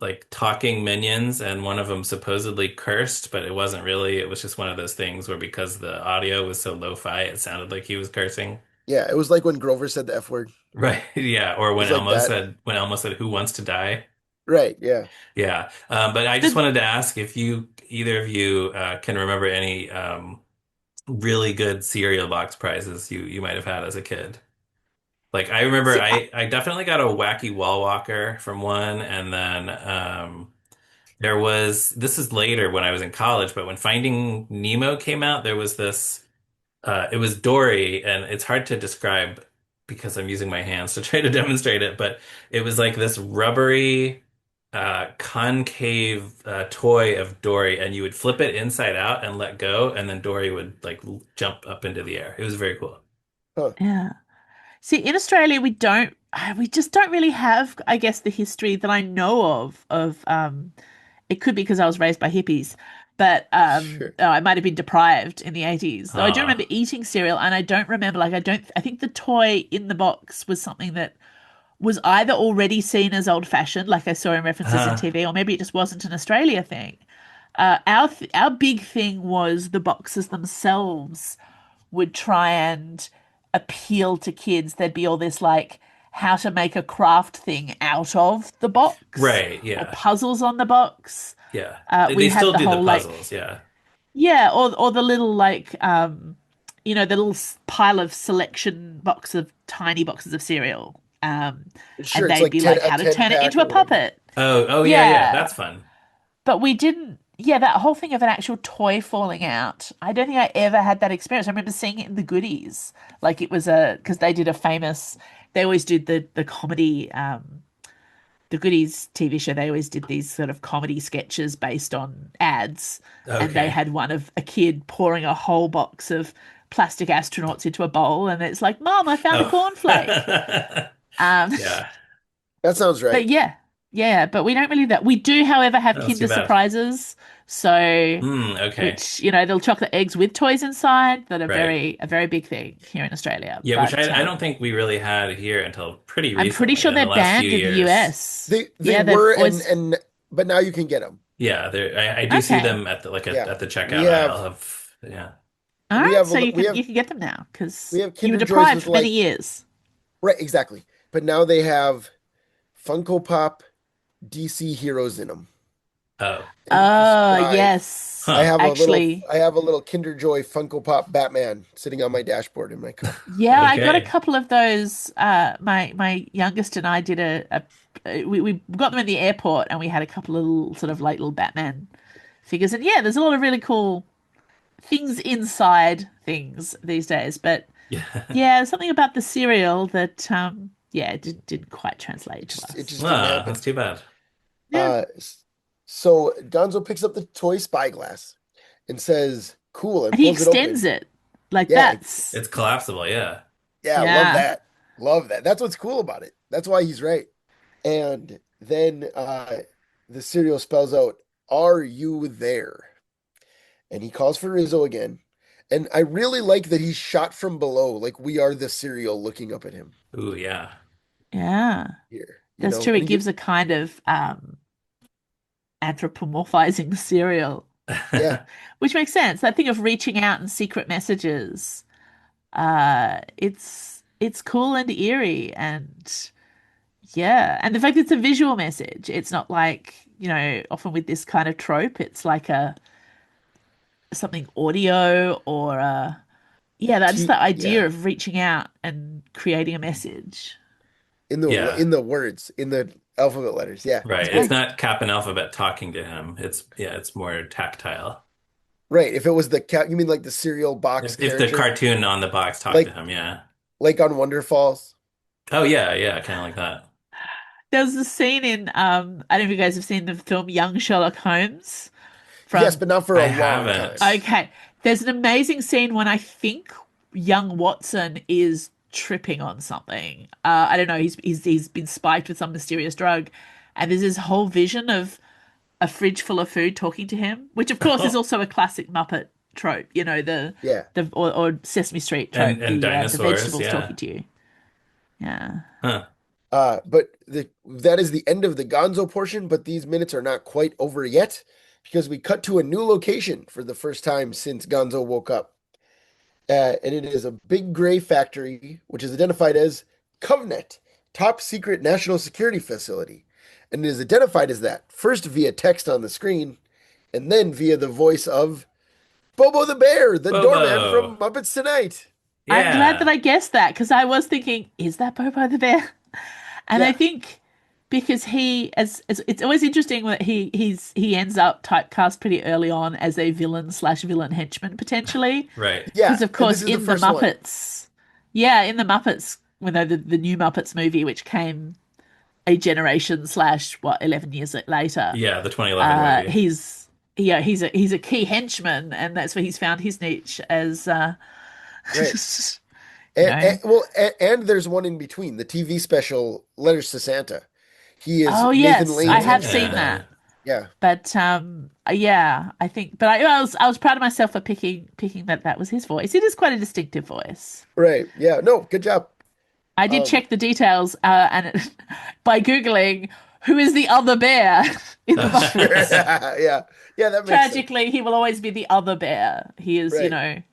like talking Minions, and one of them supposedly cursed, but it wasn't really. It was just one of those things where because the audio was so lo-fi, it sounded like he was cursing. Yeah, it was like when Grover said the F word. It Right. Yeah. Or was like that. When Elmo said, "Who wants to die?" Right, yeah. Yeah. But I just The wanted to ask if either of you, can remember any really good cereal box prizes you might have had as a kid. Like I remember See, I definitely got a wacky wall walker from one, and then there was this is later when I was in college, but when Finding Nemo came out, there was this it was Dory, and it's hard to describe because I'm using my hands to try to demonstrate it, but it was like this rubbery concave toy of Dory, and you would flip it inside out and let go, and then Dory would like jump up into the air. It was very cool. Huh. yeah. See, in Australia, we just don't really have, I guess, the history that I know of. It could be because I was raised by hippies, but Sure. I might have been deprived in the 80s. Though I do remember Ah, eating cereal, and I don't remember, like, I think the toy in the box was something that was either already seen as old-fashioned, like I saw in references in TV, or maybe it just wasn't an Australia thing. Our big thing was the boxes themselves would try and appeal to kids. There'd be all this like how to make a craft thing out of the box right, or yeah. puzzles on the box. Yeah. We They had still the do the whole like puzzles, yeah. yeah, or the little like the little pile of selection box of tiny boxes of cereal. Sure. And It's they'd like be like a how to 10 turn it pack into a or whatever. puppet. Oh, yeah, yeah. Yeah, That's fun. but we didn't, yeah, that whole thing of an actual toy falling out. I don't think I ever had that experience. I remember seeing it in the goodies. Like it was because they did a famous, they always did the comedy, the goodies TV show. They always did these sort of comedy sketches based on ads. And they Okay. had one of a kid pouring a whole box of plastic astronauts into a bowl. And it's like, Mom, I found a Oh. cornflake. Um, Yeah. That sounds But right. yeah, yeah, but we don't really that. We do, however, have Oh, that's too Kinder bad. Surprises. So, Okay. which, they'll chocolate eggs with toys inside that are Right. a very big thing here in Australia. Yeah, which But I don't think we really had here until pretty I'm pretty recently, sure in the they're last few banned in the years. US. They Yeah, they've were always. but now you can get them. Yeah, I do see Okay. them at the Yeah. at the We checkout aisle have of yeah. All we right, have a so li- you can get them now we because have you were Kinder Joys deprived with for many like years. right, exactly. But now they have Funko Pop DC heroes in them. Oh. And if you Oh, strive, yes. Actually, I have a little Kinder Joy Funko Pop Batman sitting on my dashboard in my car. yeah, I got a Okay. couple of those. My youngest and I did we got them in the airport and we had a couple of little sort of like little Batman figures. And yeah, there's a lot of really cool things inside things these days. But Yeah. yeah, something about the cereal that yeah, didn't quite translate to It us. just didn't Ah, happen. that's too bad. Yeah. So Gonzo picks up the toy spyglass and says, "Cool," and And he pulls it extends open. it. Like Yeah, that's It's collapsible, yeah. yeah, love yeah. that. Love that. That's what's cool about it. That's why he's right. And then the cereal spells out, "Are you there?" And he calls for Rizzo again. And I really like that he's shot from below, like we are the cereal looking up at him Ooh, yeah. Yeah. here, That's true. And It gives a kind of anthropomorphizing cereal. yeah, Which makes sense. That thing of reaching out and secret messages. It's cool and eerie and yeah. And the fact it's a visual message. It's not like, often with this kind of trope, it's like a something audio or yeah, that's just the yeah, idea of reaching out and creating a message. Yeah. in the words, in the alphabet letters. Yeah, it's Right. It's Yeah. great. not Kap'n Alphabet talking to him. It's more tactile. Right. If it was the cat, you mean like the cereal box If the character, cartoon on the box talked to like him, yeah. on Wonder Falls. Oh yeah, yeah, kind of like that. There was a scene in I don't know if you guys have seen the film Young Sherlock Holmes Yes, from but not for I a long time. haven't. okay. There's an amazing scene when I think young Watson is tripping on something. I don't know. He's been spiked with some mysterious drug, and there's this whole vision of a fridge full of food talking to him, which of course is also a classic Muppet trope. Yeah. Or Sesame Street trope, And the dinosaurs, vegetables talking yeah. to you. Yeah. Huh. But that is the end of the Gonzo portion, but these minutes are not quite over yet because we cut to a new location for the first time since Gonzo woke up. And it is a big gray factory, which is identified as Covenant, top secret national security facility. And it is identified as that, first via text on the screen, and then via the voice of Bobo the Bear, the doorman Bobo. from Muppets Tonight. I'm glad that Yeah, I guessed that because I was thinking, is that Bobo the bear? And I Yeah, think because as it's always interesting that he ends up typecast pretty early on as a villain slash villain henchman potentially. right. yeah. Because of And this course is the in the first one. Muppets, yeah, in the Muppets, when the new Muppets movie, which came a generation slash what 11 years later, Yeah, the 2011 movie. he's he's a key henchman, and that's where he's found his niche as Right. you know. And there's one in between, the TV special Letters to Santa. He is Oh Nathan yes, Oh I Lane's have henchman in seen that. yeah. that. Yeah, But yeah, I think but I was proud of myself for picking that was his voice. It is quite a distinctive voice. right. Yeah, no, good job. I did Um, check the details by Googling who is the other bear in the sure. Muppets. Yeah, yeah, that makes sense. Tragically, he will always be the other bear. He is, Right.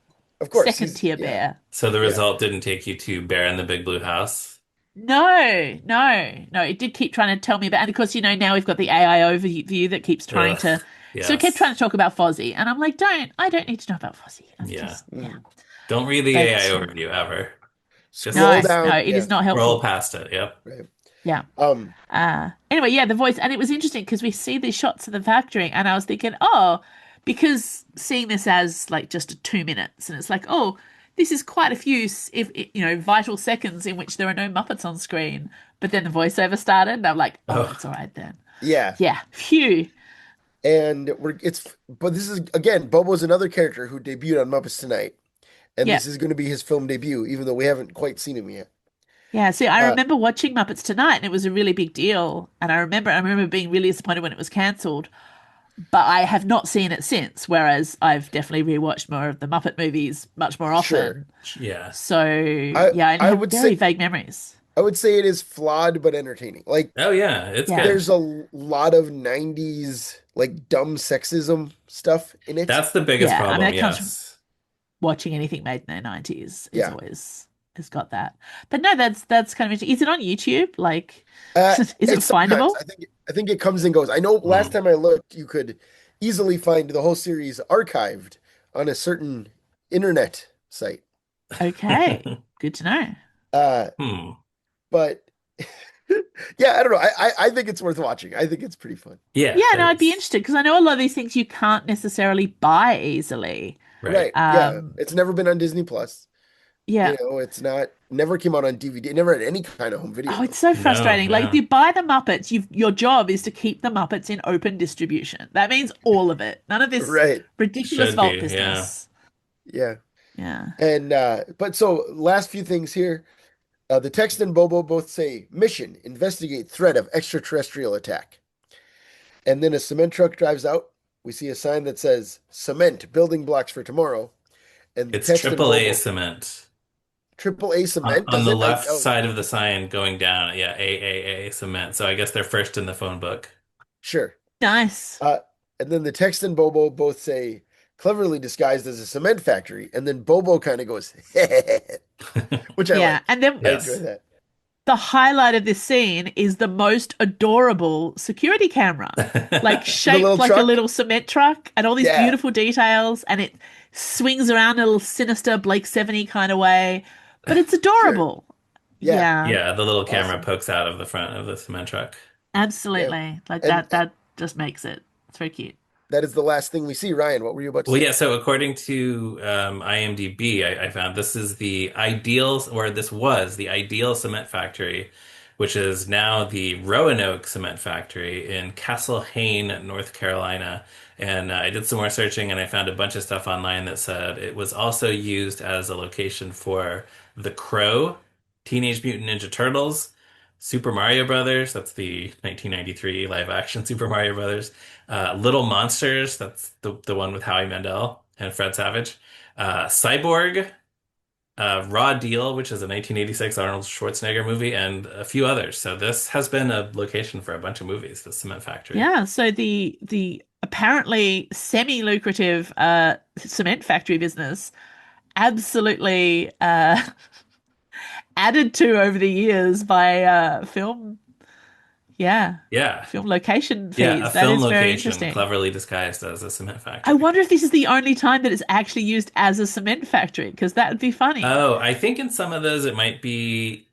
Of course, second he's tier yeah, bear. So the yeah. result didn't take you to Bear in the Big Blue House. No, no, no. It did keep trying to tell me about, and of course, now we've got the AI overview that keeps trying Ugh. to. So it kept trying Yes. to talk about Fozzie, and I'm like, I don't need to know about Fozzie. I'm Yeah. just, yeah. Mhm. Don't read the AI But overview ever. Scroll Just no, no, down. it Yeah, is not scroll helpful. past it. Yep. right. Yeah. Um, Anyway, yeah, the voice, and it was interesting because we see these shots of the factory, and I was thinking, oh, because seeing this as like just 2 minutes, and it's like, oh, this is quite a few, if vital seconds in which there are no Muppets on screen. But then the voiceover started, and I'm like, oh, Oh, it's all right then. yeah. Yeah, phew. And but this is again, Bobo's another character who debuted on Muppets Tonight, and Yeah, this is going to be his film debut, even though we haven't quite seen him yet. yeah. See, I Uh, remember watching Muppets Tonight, and it was a really big deal. And I remember being really disappointed when it was cancelled. But I have not seen it since. Whereas I've definitely rewatched more of the Muppet movies much more sure. often. yeah. So I yeah, I I have would say very vague memories. I would say it is flawed but entertaining. Like Oh, yeah. It's Yeah. good. there's a lot of 90s like dumb sexism stuff in it. That's the biggest Yeah. I mean, problem. that comes from Yes. watching anything made in the 90s is Yeah. always has got that. But no, that's kind of interesting. Is it on YouTube? Like, Uh, is it it's sometimes findable? I think it comes and goes. I know last Mm. time I looked, you could easily find the whole series archived on a certain internet site. Okay. Good to know. Uh, Hmm. but yeah, I don't know. I think it's worth watching. I think it's pretty fun. Yeah, Yeah, no, it I'd be is. interested because I know a lot of these things you can't necessarily buy easily. Right. Right. Yeah. Um, It's never been on Disney Plus. yeah. It's not never came out on DVD. It never had any kind of home video Oh, it's though. so No, frustrating. Like if yeah. you buy the Muppets, your job is to keep the Muppets in open distribution. That means all of it. None of this Right. ridiculous Should vault be. Yeah. business. Yeah. Yeah. And but so last few things here. The text and Bobo both say mission, investigate threat of extraterrestrial attack. And then a cement truck drives out. We see a sign that says cement, building blocks for tomorrow. And the It's text and triple A Bobo, cement. triple A cement, On does the it? left side of the sign going down. Yeah, AAA cement. So I guess they're first in the phone book. Sure. Nice. Uh, and then the text and Bobo both say cleverly disguised as a cement factory. And then Bobo kind of goes, which I Yeah. like. And then I enjoy Yes. that. the highlight of this scene is the most adorable security camera, like The shaped little like a truck. little cement truck and all these Yeah, beautiful details. And it swings around in a little sinister Blake 70 kind of way, but it's sure. adorable. Yeah, Yeah. Yeah, the little camera awesome. pokes out of the front of the cement truck. Yeah. Absolutely. Like And that just makes it. It's very cute. that is the last thing we see. Ryan, what were you about to Well, say? yeah, so according to IMDb, I found this is the ideal, or this was the ideal cement factory, which is now the Roanoke Cement Factory in Castle Hayne, North Carolina. And I did some more searching and I found a bunch of stuff online that said it was also used as a location for The Crow, Teenage Mutant Ninja Turtles, Super Mario Brothers, that's the 1993 live action Super Mario Brothers. Little Monsters, that's the one with Howie Mandel and Fred Savage. Cyborg, Raw Deal, which is a 1986 Arnold Schwarzenegger movie, and a few others. So this has been a location for a bunch of movies, the cement factory. Yeah, so the apparently semi-lucrative cement factory business absolutely added to over the years by film, Yeah. Yeah. Film location Yeah, a fees. That film is very location interesting. cleverly disguised as a cement I factory. wonder if this is the only time that it's actually used as a cement factory, because that would be funny. Oh, I think in some of those it might be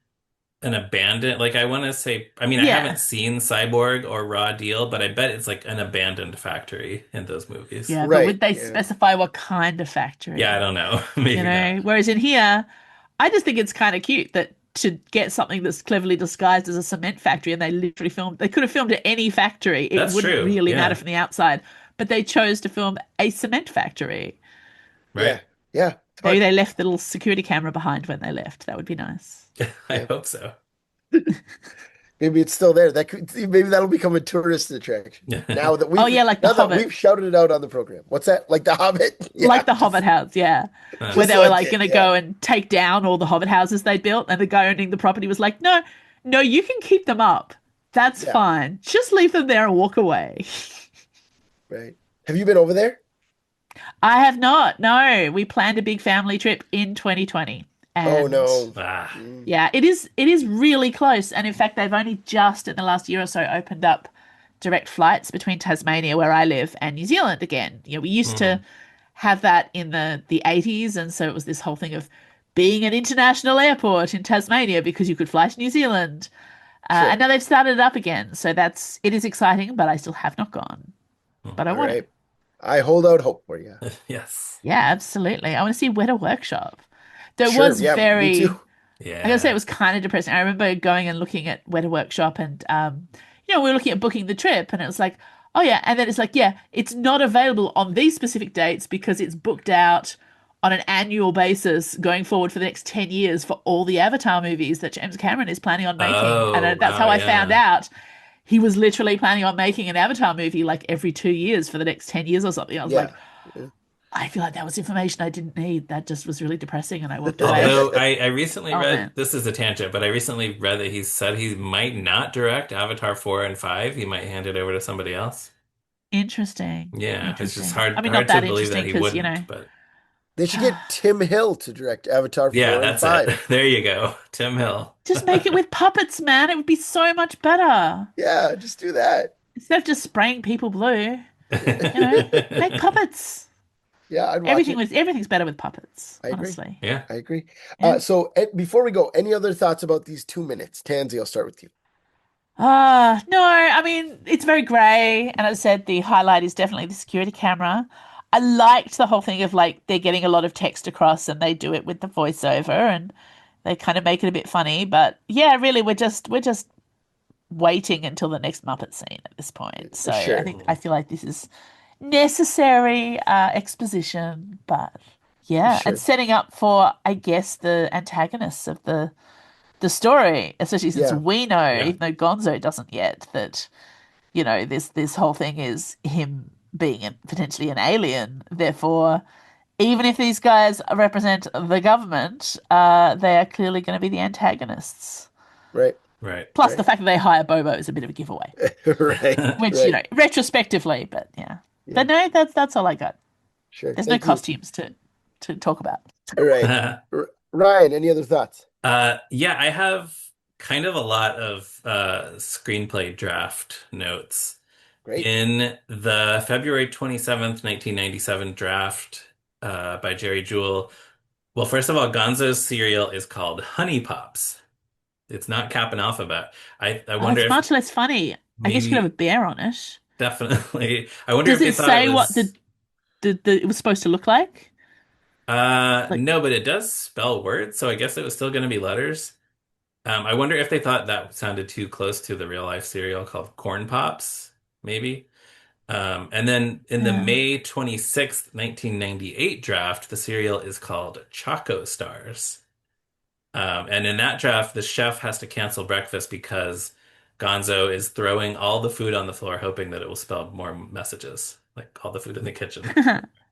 an abandoned, like I want to say, I mean, I haven't Yeah. seen Cyborg or Raw Deal, but I bet it's like an abandoned factory in those movies. Yeah, but Right. would they Yeah. specify what kind of Yeah, I factory? don't know. You Maybe not. know, whereas in here, I just think it's kind of cute that to get something that's cleverly disguised as a cement factory and they literally filmed, they could have filmed at any factory. It That's wouldn't true. really matter Yeah. from the outside, but they chose to film a cement factory. Right. Yeah. Yeah. Maybe Thought, they left the little security camera behind when they left. That would be nice. I yeah. hope so. Maybe it's still there. That could maybe that'll become a tourist attraction. Oh yeah, like the Now that Hobbit. we've shouted it out on the program. What's that? Like the Hobbit? Yeah. Like the Hobbit house, yeah. Where Uh, they were Like like it. going to Yeah. go and take down all the Hobbit houses they built, and the guy owning the property was like, "No, no, you can keep them up. That's Yeah. fine. Just leave them there and walk away." Right. Have you been over there? I have not. No, we planned a big family trip in 2020, Oh and no. yeah, Mm, it is really close. And in fact, they've only just in the last year or so opened up direct flights between Tasmania, where I live, and New Zealand again. You know, we used to mhm. have that in the 80s, and so it was this whole thing of being an international airport in Tasmania because you could fly to New Zealand. And sure. now they've started it up again, so it is exciting, but I still have not gone. But I All want to. right. I hold out hope for you. Yes. Yeah, absolutely. I want to see Weta Workshop. Though it Sure. was Yeah, me very too. I gotta say it Yeah. was kind of depressing. I remember going and looking at Weta Workshop and we were looking at booking the trip and it was like, oh yeah, and then it's like, yeah, it's not available on these specific dates because it's booked out on an annual basis going forward for the next 10 years for all the Avatar movies that James Cameron is planning on making. And Oh, that's wow. how I found Yeah. out he was literally planning on making an Avatar movie like every 2 years for the next 10 years or something. I was like, Yeah. Yeah. I feel like that was information I didn't need. That just was really depressing and I walked away. Although I recently Oh read, man. this is a tangent, but I recently read that he said he might not direct Avatar 4 and 5. He might hand it over to somebody else. Interesting. Yeah, it's just Interesting. I hard mean, not hard to that believe that interesting he because, wouldn't, but They should get Tim Hill to direct Avatar yeah, 4 and that's it. 5. There you go. Tim Hill. just make it with puppets, man. It would be so much better. Yeah, just do that. Instead of just spraying people blue, make puppets. Yeah, I'd watch it. Everything's better with puppets, I agree. honestly. Yeah. I agree. Yeah. Before we go, any other thoughts about these 2 minutes? Tansy, I'll start with you. No, I mean, it's very grey. And as I said, the highlight is definitely the security camera. I liked the whole thing of like they're getting a lot of text across and they do it with the voiceover and they kind of make it a bit funny. But yeah, really, we're just waiting until the next Muppet scene at this point. So Sure. I feel like this is necessary exposition, but yeah, and Sure. setting up for I guess the antagonists of the story, especially since Yeah. we know, Yeah. even though Gonzo doesn't yet, that this whole thing is him being potentially an alien. Therefore, even if these guys represent the government, they are clearly going to be the antagonists. Right. Right. Plus, the Right. fact that they hire Bobo is a bit of a giveaway, Right. which Right. retrospectively, but yeah. Yeah. But no, that's all I got. Sure. There's no Thank you. costumes to talk about. All right. Ryan, any other thoughts? Yeah, I have kind of a lot of screenplay draft notes. Great. In the February 27th, 1997 draft by Jerry Jewell, well, first of all, Gonzo's cereal is called Honey Pops. It's not Kap'n Alphabet. I Oh, wonder it's if much less funny. I guess you could have a maybe bear on it. definitely. I wonder Does if they it thought it say what was it was supposed to look like? Like, no, but it does spell words, so I guess it was still going to be letters. I wonder if they thought that sounded too close to the real life cereal called Corn Pops, maybe. And then in the yeah. May 26th, 1998 draft, the cereal is called Choco Stars. And in that draft, the chef has to cancel breakfast because Gonzo is throwing all the food on the floor, hoping that it will spell more messages, like all the food in the kitchen.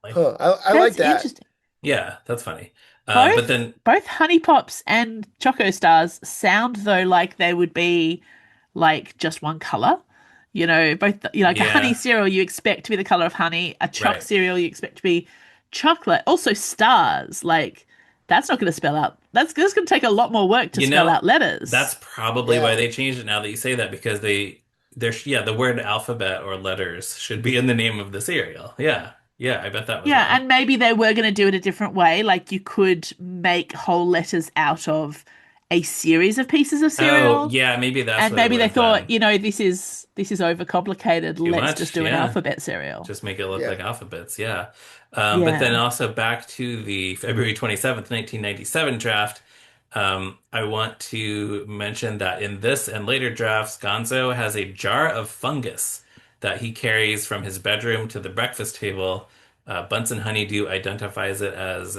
Like, Huh. I like That's that. interesting. yeah, that's funny. But Both then, both Honey Pops and Choco Stars sound though like they would be like just one color. Both like a honey yeah, cereal you expect to be the color of honey, a choc right. cereal you expect to be chocolate. Also stars, like that's not going to spell out. That's going to take a lot more work to You spell know, out letters. that's probably why Yeah. they changed it now that you say that, because yeah, the word alphabet or letters should be in the name of the cereal. Yeah. Yeah, I bet that was Yeah, wrong. and maybe they were going to do it a different way. Like you could make whole letters out of a series of pieces of Oh, cereal. yeah, maybe that's And what it maybe would they have thought, done. this is overcomplicated. Too Let's just much, do an yeah. alphabet cereal. Just make it look Yeah. like alphabets, yeah. But then Yeah. also back to the February 27th, 1997 draft. I want to mention that in this and later drafts, Gonzo has a jar of fungus that he carries from his bedroom to the breakfast table. Bunsen Honeydew identifies it as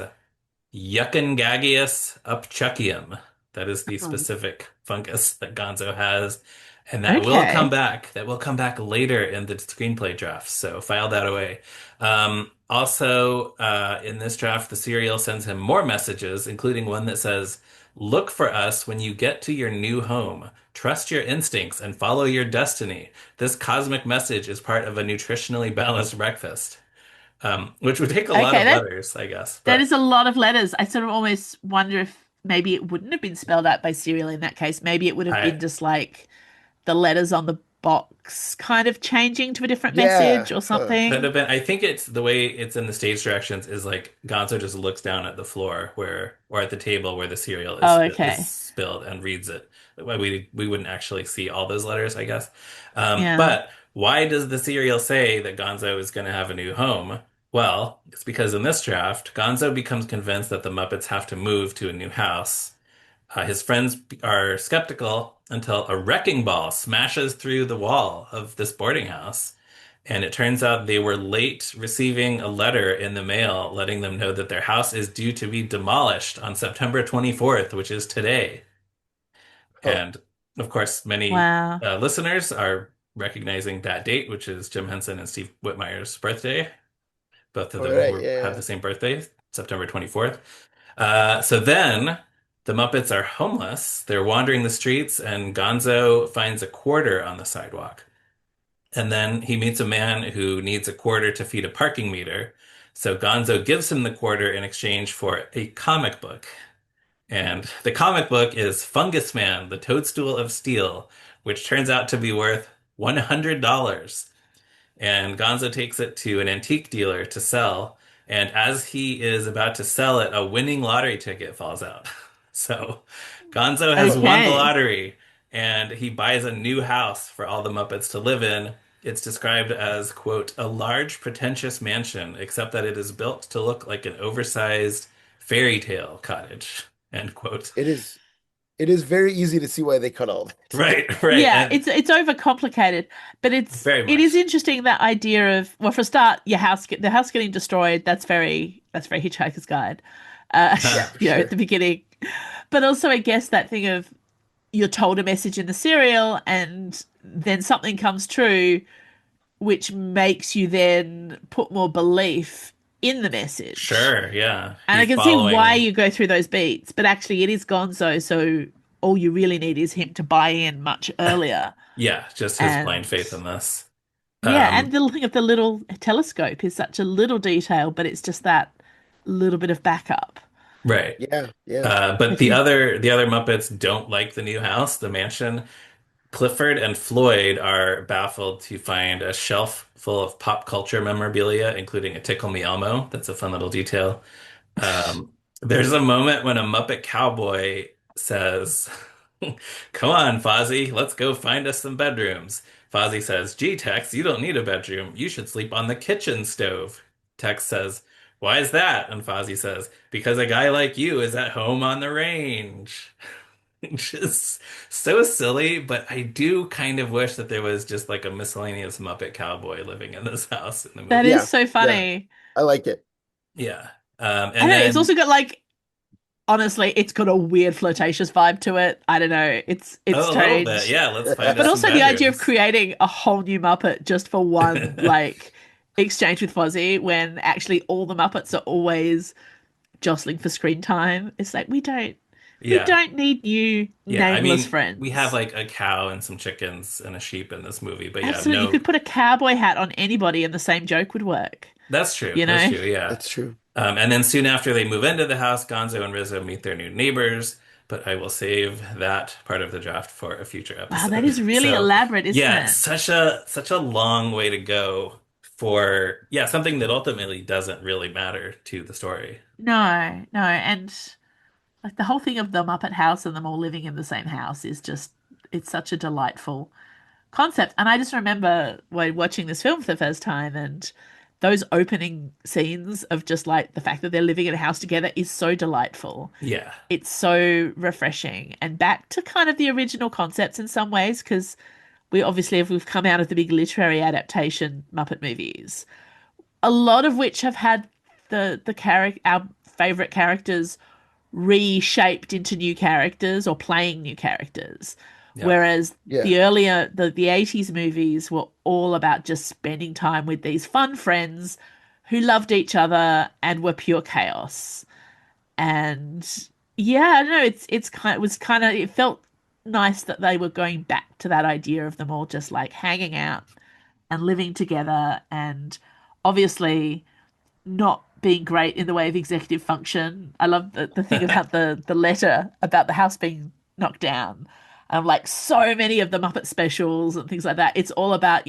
Yuckengagius upchuckium. That is the Oh, specific fungus that Gonzo has. And that will come okay. back. That will come back later in the screenplay draft. So file that away. Also, in this draft, the serial sends him more messages, including one that says, "Look for us when you get to your new home. Trust your instincts and follow your destiny. This cosmic message is part of a nutritionally balanced breakfast." Which would take a lot Okay, of that letters, I guess. that But is a lot of letters. I sort of almost wonder if maybe it wouldn't have been spelled out by cereal in that case. Maybe it would have I been just like the letters on the box kind of changing to a different Yeah. message or Huh. could something. have been. I think it's the way it's in the stage directions is like Gonzo just looks down at the floor where, or at the table where the cereal Oh, is okay. spilled and reads it. Why we wouldn't actually see all those letters, I guess. Yeah. But why does the cereal say that Gonzo is going to have a new home? Well, it's because in this draft, Gonzo becomes convinced that the Muppets have to move to a new house. His friends are skeptical until a wrecking ball smashes through the wall of this boarding house. And it turns out they were late receiving a letter in the mail letting them know that their house is due to be demolished on September 24th, which is today. Huh. And of course, many Wow. listeners are recognizing that date, which is Jim Henson and Steve Whitmire's birthday. Both of All them right. were Yeah. have Yeah. the same birthday, September 24th. So then the Muppets are homeless. They're wandering the streets, and Gonzo finds a quarter on the sidewalk. And then he meets a man who needs a quarter to feed a parking meter. So Gonzo gives him the quarter in exchange for a comic book. And the comic book is Fungus Man, the Toadstool of Steel, which turns out to be worth $100. And Gonzo takes it to an antique dealer to sell. And as he is about to sell it, a winning lottery ticket falls out. So Gonzo has won the Okay. lottery and he buys a new house for all the Muppets to live in. It's described as, quote, a large, pretentious mansion, except that it is built to look like an oversized fairy tale cottage, end quote. It is. It is very easy to see why they cut all that. Right, right. Yeah, And it's overcomplicated, but very it is much. interesting that idea of well, for a start, the house getting destroyed. That's very Hitchhiker's Guide, uh, Yeah, for at sure. the beginning. But also, I guess that thing of you're told a message in the serial, and then something comes true, which makes you then put more belief in the message. Sure, yeah. And I He's can see why following. you go through those beats, but actually, it is Gonzo, so all you really need is him to buy in much earlier. Yeah, just his blind And faith in this. yeah, and Um, the thing of the little telescope is such a little detail, but it's just that little bit of backup. right. Yeah. Yeah. But If you, the other Muppets don't like the new house, the mansion. Clifford and Floyd are baffled to find a shelf full of pop culture memorabilia, including a Tickle Me Elmo. That's a fun little detail. Um, there's a moment when a Muppet cowboy says, "Come on, Fozzie, let's go find us some bedrooms." Fozzie says, "Gee, Tex, you don't need a bedroom. You should sleep on the kitchen stove." Tex says, "Why is that?" And Fozzie says, "Because a guy like you is at home on the range." Which is so silly, but I do kind of wish that there was just like a miscellaneous Muppet cowboy living in this house in the that movie. is Yeah. so Yeah. funny. I like it. Yeah. I And don't know, it's then, also got like honestly, it's got a weird flirtatious vibe to it. I don't know. It's oh, a little bit. strange. Yeah, let's find But us some also the idea of bedrooms. creating a whole new Muppet just for one like exchange with Fozzie when actually all the Muppets are always jostling for screen time. It's like we Yeah. don't need new Yeah. I nameless mean, we have friends. like a cow and some chickens and a sheep in this movie, but yeah, Absolutely. You no, could put a cowboy hat on anybody and the same joke would work, that's true. you That's know? true. Yeah. That's true. And then soon after they move into the house, Gonzo and Rizzo meet their new neighbors. but I will save that part of the draft for a future Wow, that episode. is really So, elaborate, isn't yeah, it? such a long way to go for something that ultimately doesn't really matter to the story. No, no, and like the whole thing of the Muppet House and them all living in the same house is just it's such a delightful concept. And I just remember when watching this film for the first time and those opening scenes of just like the fact that they're living in a house together is so delightful. Yeah. It's so refreshing and back to kind of the original concepts in some ways because we obviously if we've come out of the big literary adaptation Muppet movies, a lot of which have had the character our favorite characters reshaped into new characters or playing new characters. Yep. Whereas Yeah, the earlier the 80s movies were all about just spending time with these fun friends who loved each other and were pure chaos. And yeah, I don't know, it's kind it was kind of it felt nice that they were going back to that idea of them all just like hanging out and living together and obviously not being great in the way of executive function. I love the thing about the letter about the house being knocked down. Like so many of the Muppet specials and things like that. It's all about,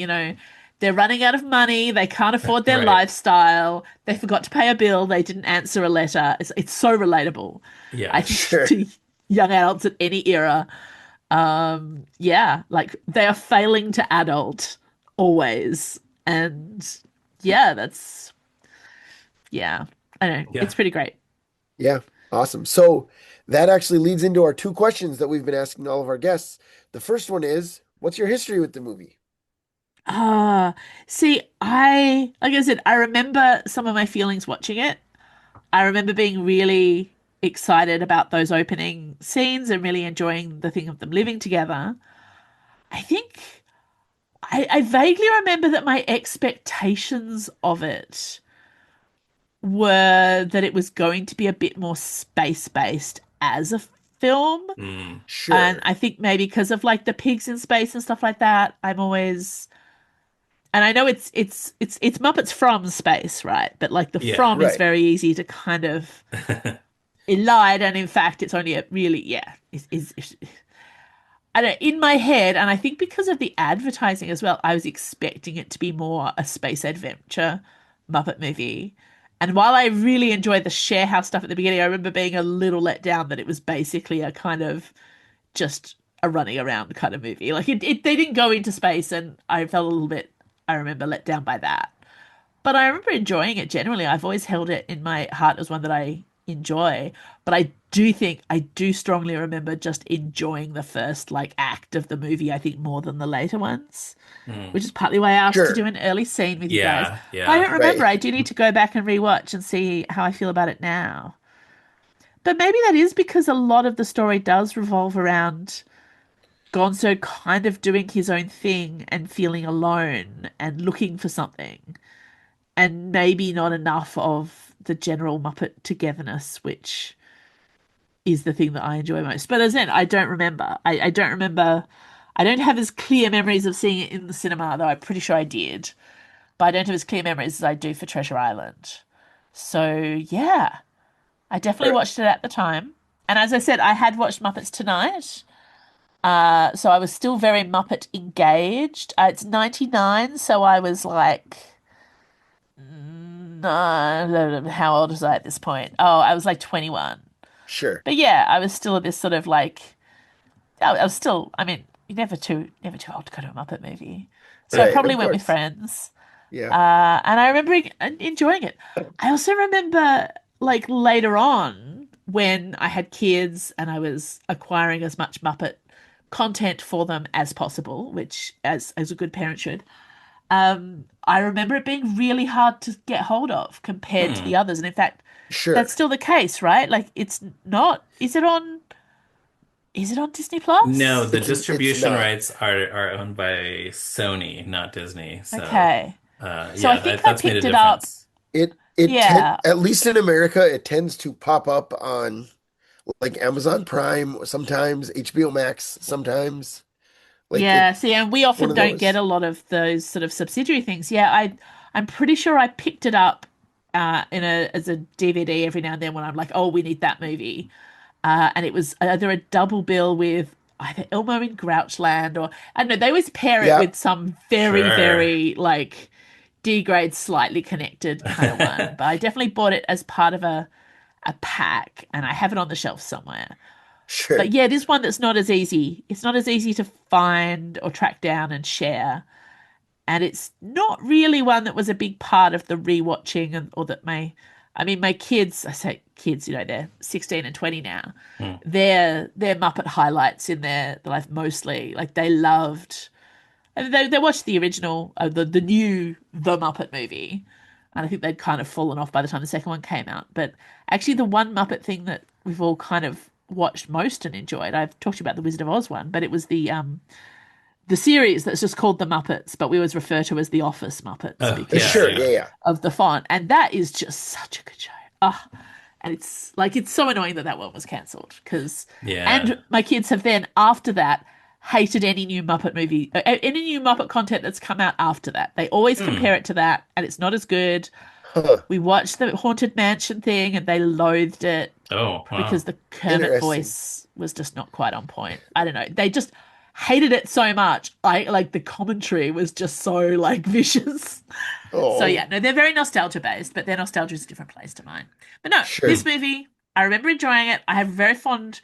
they're running out of money, they can't afford their Right. lifestyle, they forgot to pay a bill, they didn't answer a letter. It's so relatable, I Yeah. think, sure. to young adults at any era. Yeah, like they are failing to adult always. And yeah, yeah, I know. Yeah. It's pretty great. Yeah, awesome. So that actually leads into our two questions that we've been asking all of our guests. The first one is, what's your history with the movie? Ah, see, like I said, I remember some of my feelings watching it. I remember being really excited about those opening scenes and really enjoying the thing of them living together. I think I vaguely remember that my expectations of it were that it was going to be a bit more space-based as a film. Mm. And Sure. I think maybe because of like the pigs in space and stuff like that, I'm always and I know it's Muppets from space, right? But like the Yeah. from is Right. very easy to kind of elide, and in fact, it's only a really is I don't in my head, and I think because of the advertising as well, I was expecting it to be more a space adventure Muppet movie. And while I really enjoyed the share house stuff at the beginning, I remember being a little let down that it was basically a kind of just a running around kind of movie. Like they didn't go into space, and I felt a little bit, I remember, let down by that. But I remember enjoying it generally. I've always held it in my heart as one that I enjoy. But I do think I do strongly remember just enjoying the first like act of the movie, I think more than the later ones, Mm. which is partly why I asked to do Sure. an early scene with you guys. Yeah. But I Yeah. don't remember. Right. I do need to go back and rewatch and see how I feel about it now. But maybe that is because a lot of the story does revolve around Gonzo kind of doing his own thing and feeling alone and looking for something, and maybe not enough of the general Muppet togetherness, which is the thing that I enjoy most. But as in, I don't remember. I don't remember. I don't have as clear memories of seeing it in the cinema, though I'm pretty sure I did. But I don't have as clear memories as I do for Treasure Island. So yeah, I definitely Right. watched it at the time. And as I said, I had watched Muppets Tonight. So I was still very Muppet engaged. It's 99, so I was like, no, how old was I at this point? Oh, I was like 21. Sure. But yeah, I was still this sort of like, I was still, I mean, you're never too old to go to a Muppet movie. So I Right. probably Of went with course. friends. Yeah. And I remember enjoying it. I also remember like later on when I had kids and I was acquiring as much Muppet content for them as possible, which as a good parent should. I remember it being really hard to get hold of compared to the Hmm. others. And in fact, that's Sure. still the case, right? Like it's not, is it on Disney No, Plus? the It's distribution not. rights are owned by Sony, not Disney. So, Okay. So I yeah, think I that's made a picked it up. difference. Yeah. At least in America, it tends to pop up on like Amazon Prime sometimes, HBO Max sometimes. Like Yeah, see, and we it's one often of don't get those. a lot of those sort of subsidiary things. Yeah, I'm pretty sure I picked it up in a as a DVD every now and then when I'm like, oh, we need that movie. and it was either a double bill with either Elmo in Grouchland or I don't know. They always pair it Yeah, with some very, Sure. very like D grade, slightly connected kind of one. But I definitely bought it as part of a pack, and I have it on the shelf somewhere. But sure. yeah, it is one that's not as easy. It's not as easy to find or track down and share. And it's not really one that was a big part of the rewatching and or that I mean my kids, I say kids, they're 16 and 20 now. Hmm. They're Muppet highlights in their life mostly. Like they loved and they watched the original the new The Muppet movie. And I think they'd kind of fallen off by the time the second one came out. But actually the one Muppet thing that we've all kind of watched most and enjoyed, I've talked to you about the Wizard of Oz one, but it was the series that's just called The Muppets, but we always refer to as The Office Muppets Oh, yeah, because Sure, yeah, yeah. yeah. of the font. And that is just such a good show. Ah, and it's like it's so annoying that that one was cancelled because Yeah. and my kids have then after that hated any new Muppet movie, any new Muppet content that's come out after that. They always compare Hmm. it to that, and it's not as good. Huh. We watched the Haunted Mansion thing, and they loathed it Oh, because wow. the Kermit Interesting. voice was just not quite on point. I don't know. They just hated it so much. I like the commentary was just so like vicious. So Oh, yeah, no, they're very nostalgia based, but their nostalgia is a different place to mine. But no, sure. this Hmm. movie, I remember enjoying it. I have very fond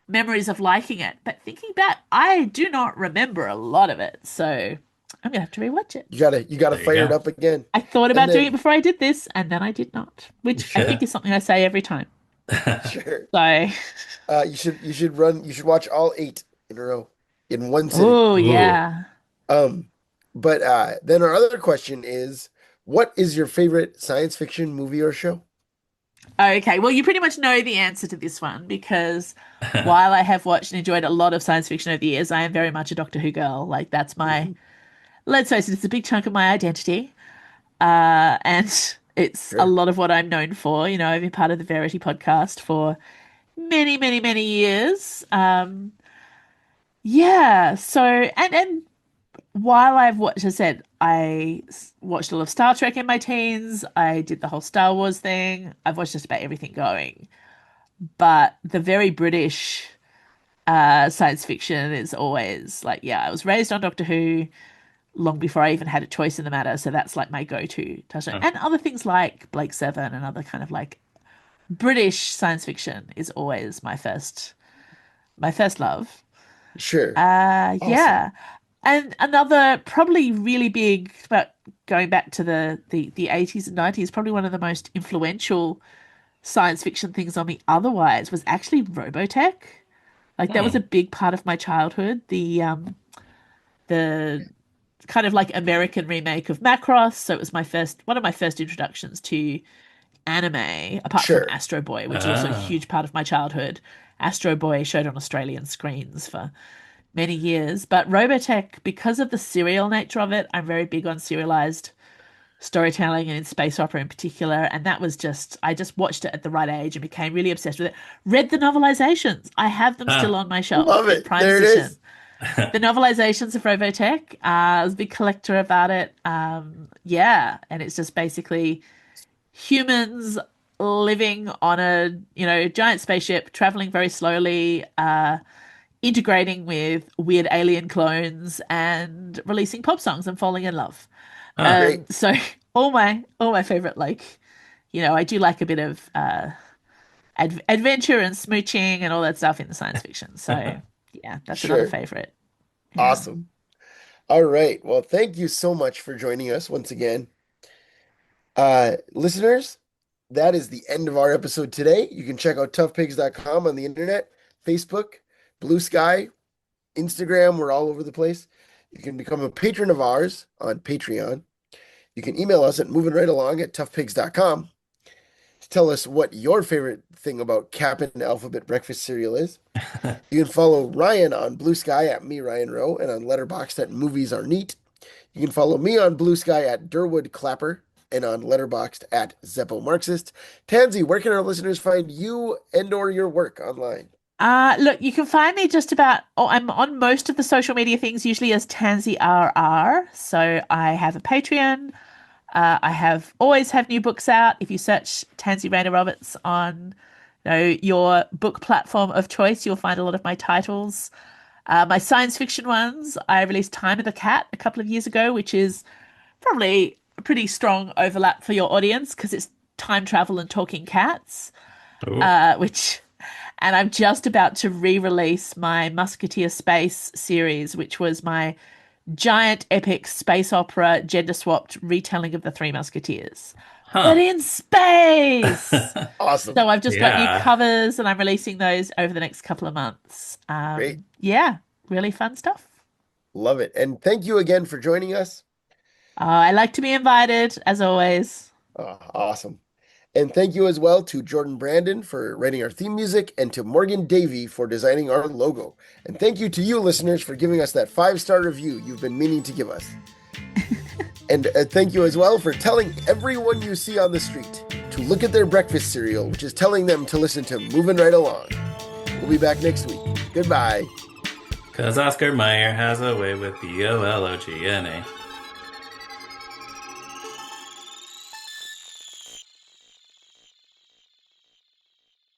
memories of liking it, but thinking back, I do not remember a lot of it. So I'm gonna have to rewatch it. You gotta There you fire it go. up again. I thought And about doing it then before I did this, and then I did not, which I think Sure. is something I say every time. sure. So, You should watch all eight in a row in one sitting. oh Ooh. yeah. Um, but then our other question is, what is your favorite science fiction movie or show? Okay, well, you pretty much know the answer to this one because while I have watched and enjoyed a lot of science fiction over the years, I am very much a Doctor Who girl. Like, that's my, Mhm. let's face it, it's a big chunk of my identity. And it's a Sure, lot of what I'm known for. I've been part of the Verity podcast for many, many, many years. Yeah, so, and while I've watched, as I said, watched a lot of Star Trek in my teens. I did the whole Star Wars thing. I've watched just about everything going. But the very British science fiction is always like, yeah, I was raised on Doctor Who long before I even had a choice in the matter, so that's like my go-to touchstone. Huh. And other things like Blake Seven and other kind of like British science fiction is always my first love. sure. Awesome. Yeah. And another probably really big, but going back to the 80s and 90s, probably one of the most influential science fiction things on me otherwise was actually Robotech. Like that was a Hmm. big part of my childhood. The kind of like American remake of Macross. So it was my first one of my first introductions to anime, apart from Sure. Astro Boy, which is also a Ah. huge part of my childhood. Astro Boy showed on Australian screens for many years. But Robotech, because of the serial nature of it, I'm very big on serialized storytelling and in space opera in particular. And that was I just watched it at the right age and became really obsessed with it. Read the novelizations. I have them still Ah. on my shelf Love in it. prime There it position. is. The novelizations of Robotech. I was a big collector about it. Yeah, and it's just basically humans living on a giant spaceship, traveling very slowly, integrating with weird alien clones, and releasing pop songs and falling in love. Huh. Great. So all my favorite I do like a bit of adventure and smooching and all that stuff in the science fiction. So yeah, that's another Sure. favorite. Yeah. Awesome. All right. Well, thank you so much for joining us once again. Listeners, that is the end of our episode today. You can check out toughpigs.com on the internet, Facebook, Blue Sky, Instagram. We're all over the place. You can become a patron of ours on Patreon. You can email us at movingrightalong at toughpigs.com to tell us what your favorite thing about Kap'n Alphabet breakfast cereal is. You can follow Ryan on Blue Sky at me, Ryan Rowe, and on Letterboxd at Movies Are Neat. You can follow me on Blue Sky at Durwood Clapper and on Letterboxd at Zeppo Marxist. Tansy, where can our listeners find you and or your work online? Look, you can find me just about, I'm on most of the social media things, usually as Tansy RR. So I have a Patreon. I have always have new books out. If you search Tansy Rayner Roberts on your book platform of choice. You'll find a lot of my titles. My science fiction ones, I released Time of the Cat a couple of years ago, which is probably a pretty strong overlap for your audience because it's time travel and talking cats, Oh, which, and I'm just about to re-release my Musketeer Space series, which was my giant epic space opera gender swapped retelling of the Three Musketeers, but huh. in space. Awesome. So I've just got new Yeah. covers and I'm releasing those over the next couple of months. Great. Yeah, really fun stuff. Love it. And thank you again for joining us. I like to be invited, as always. Awesome. And thank you as well to Jordan Brandon for writing our theme music and to Morgan Davy for designing our logo. And thank you to you listeners for giving us that 5-star review you've been meaning to give us. And thank you as well for telling everyone you see on the street to look at their breakfast cereal, which is telling them to listen to Moving Right Along. We'll be back next week. Goodbye. Because Oscar Mayer has a way with BOLOGNA.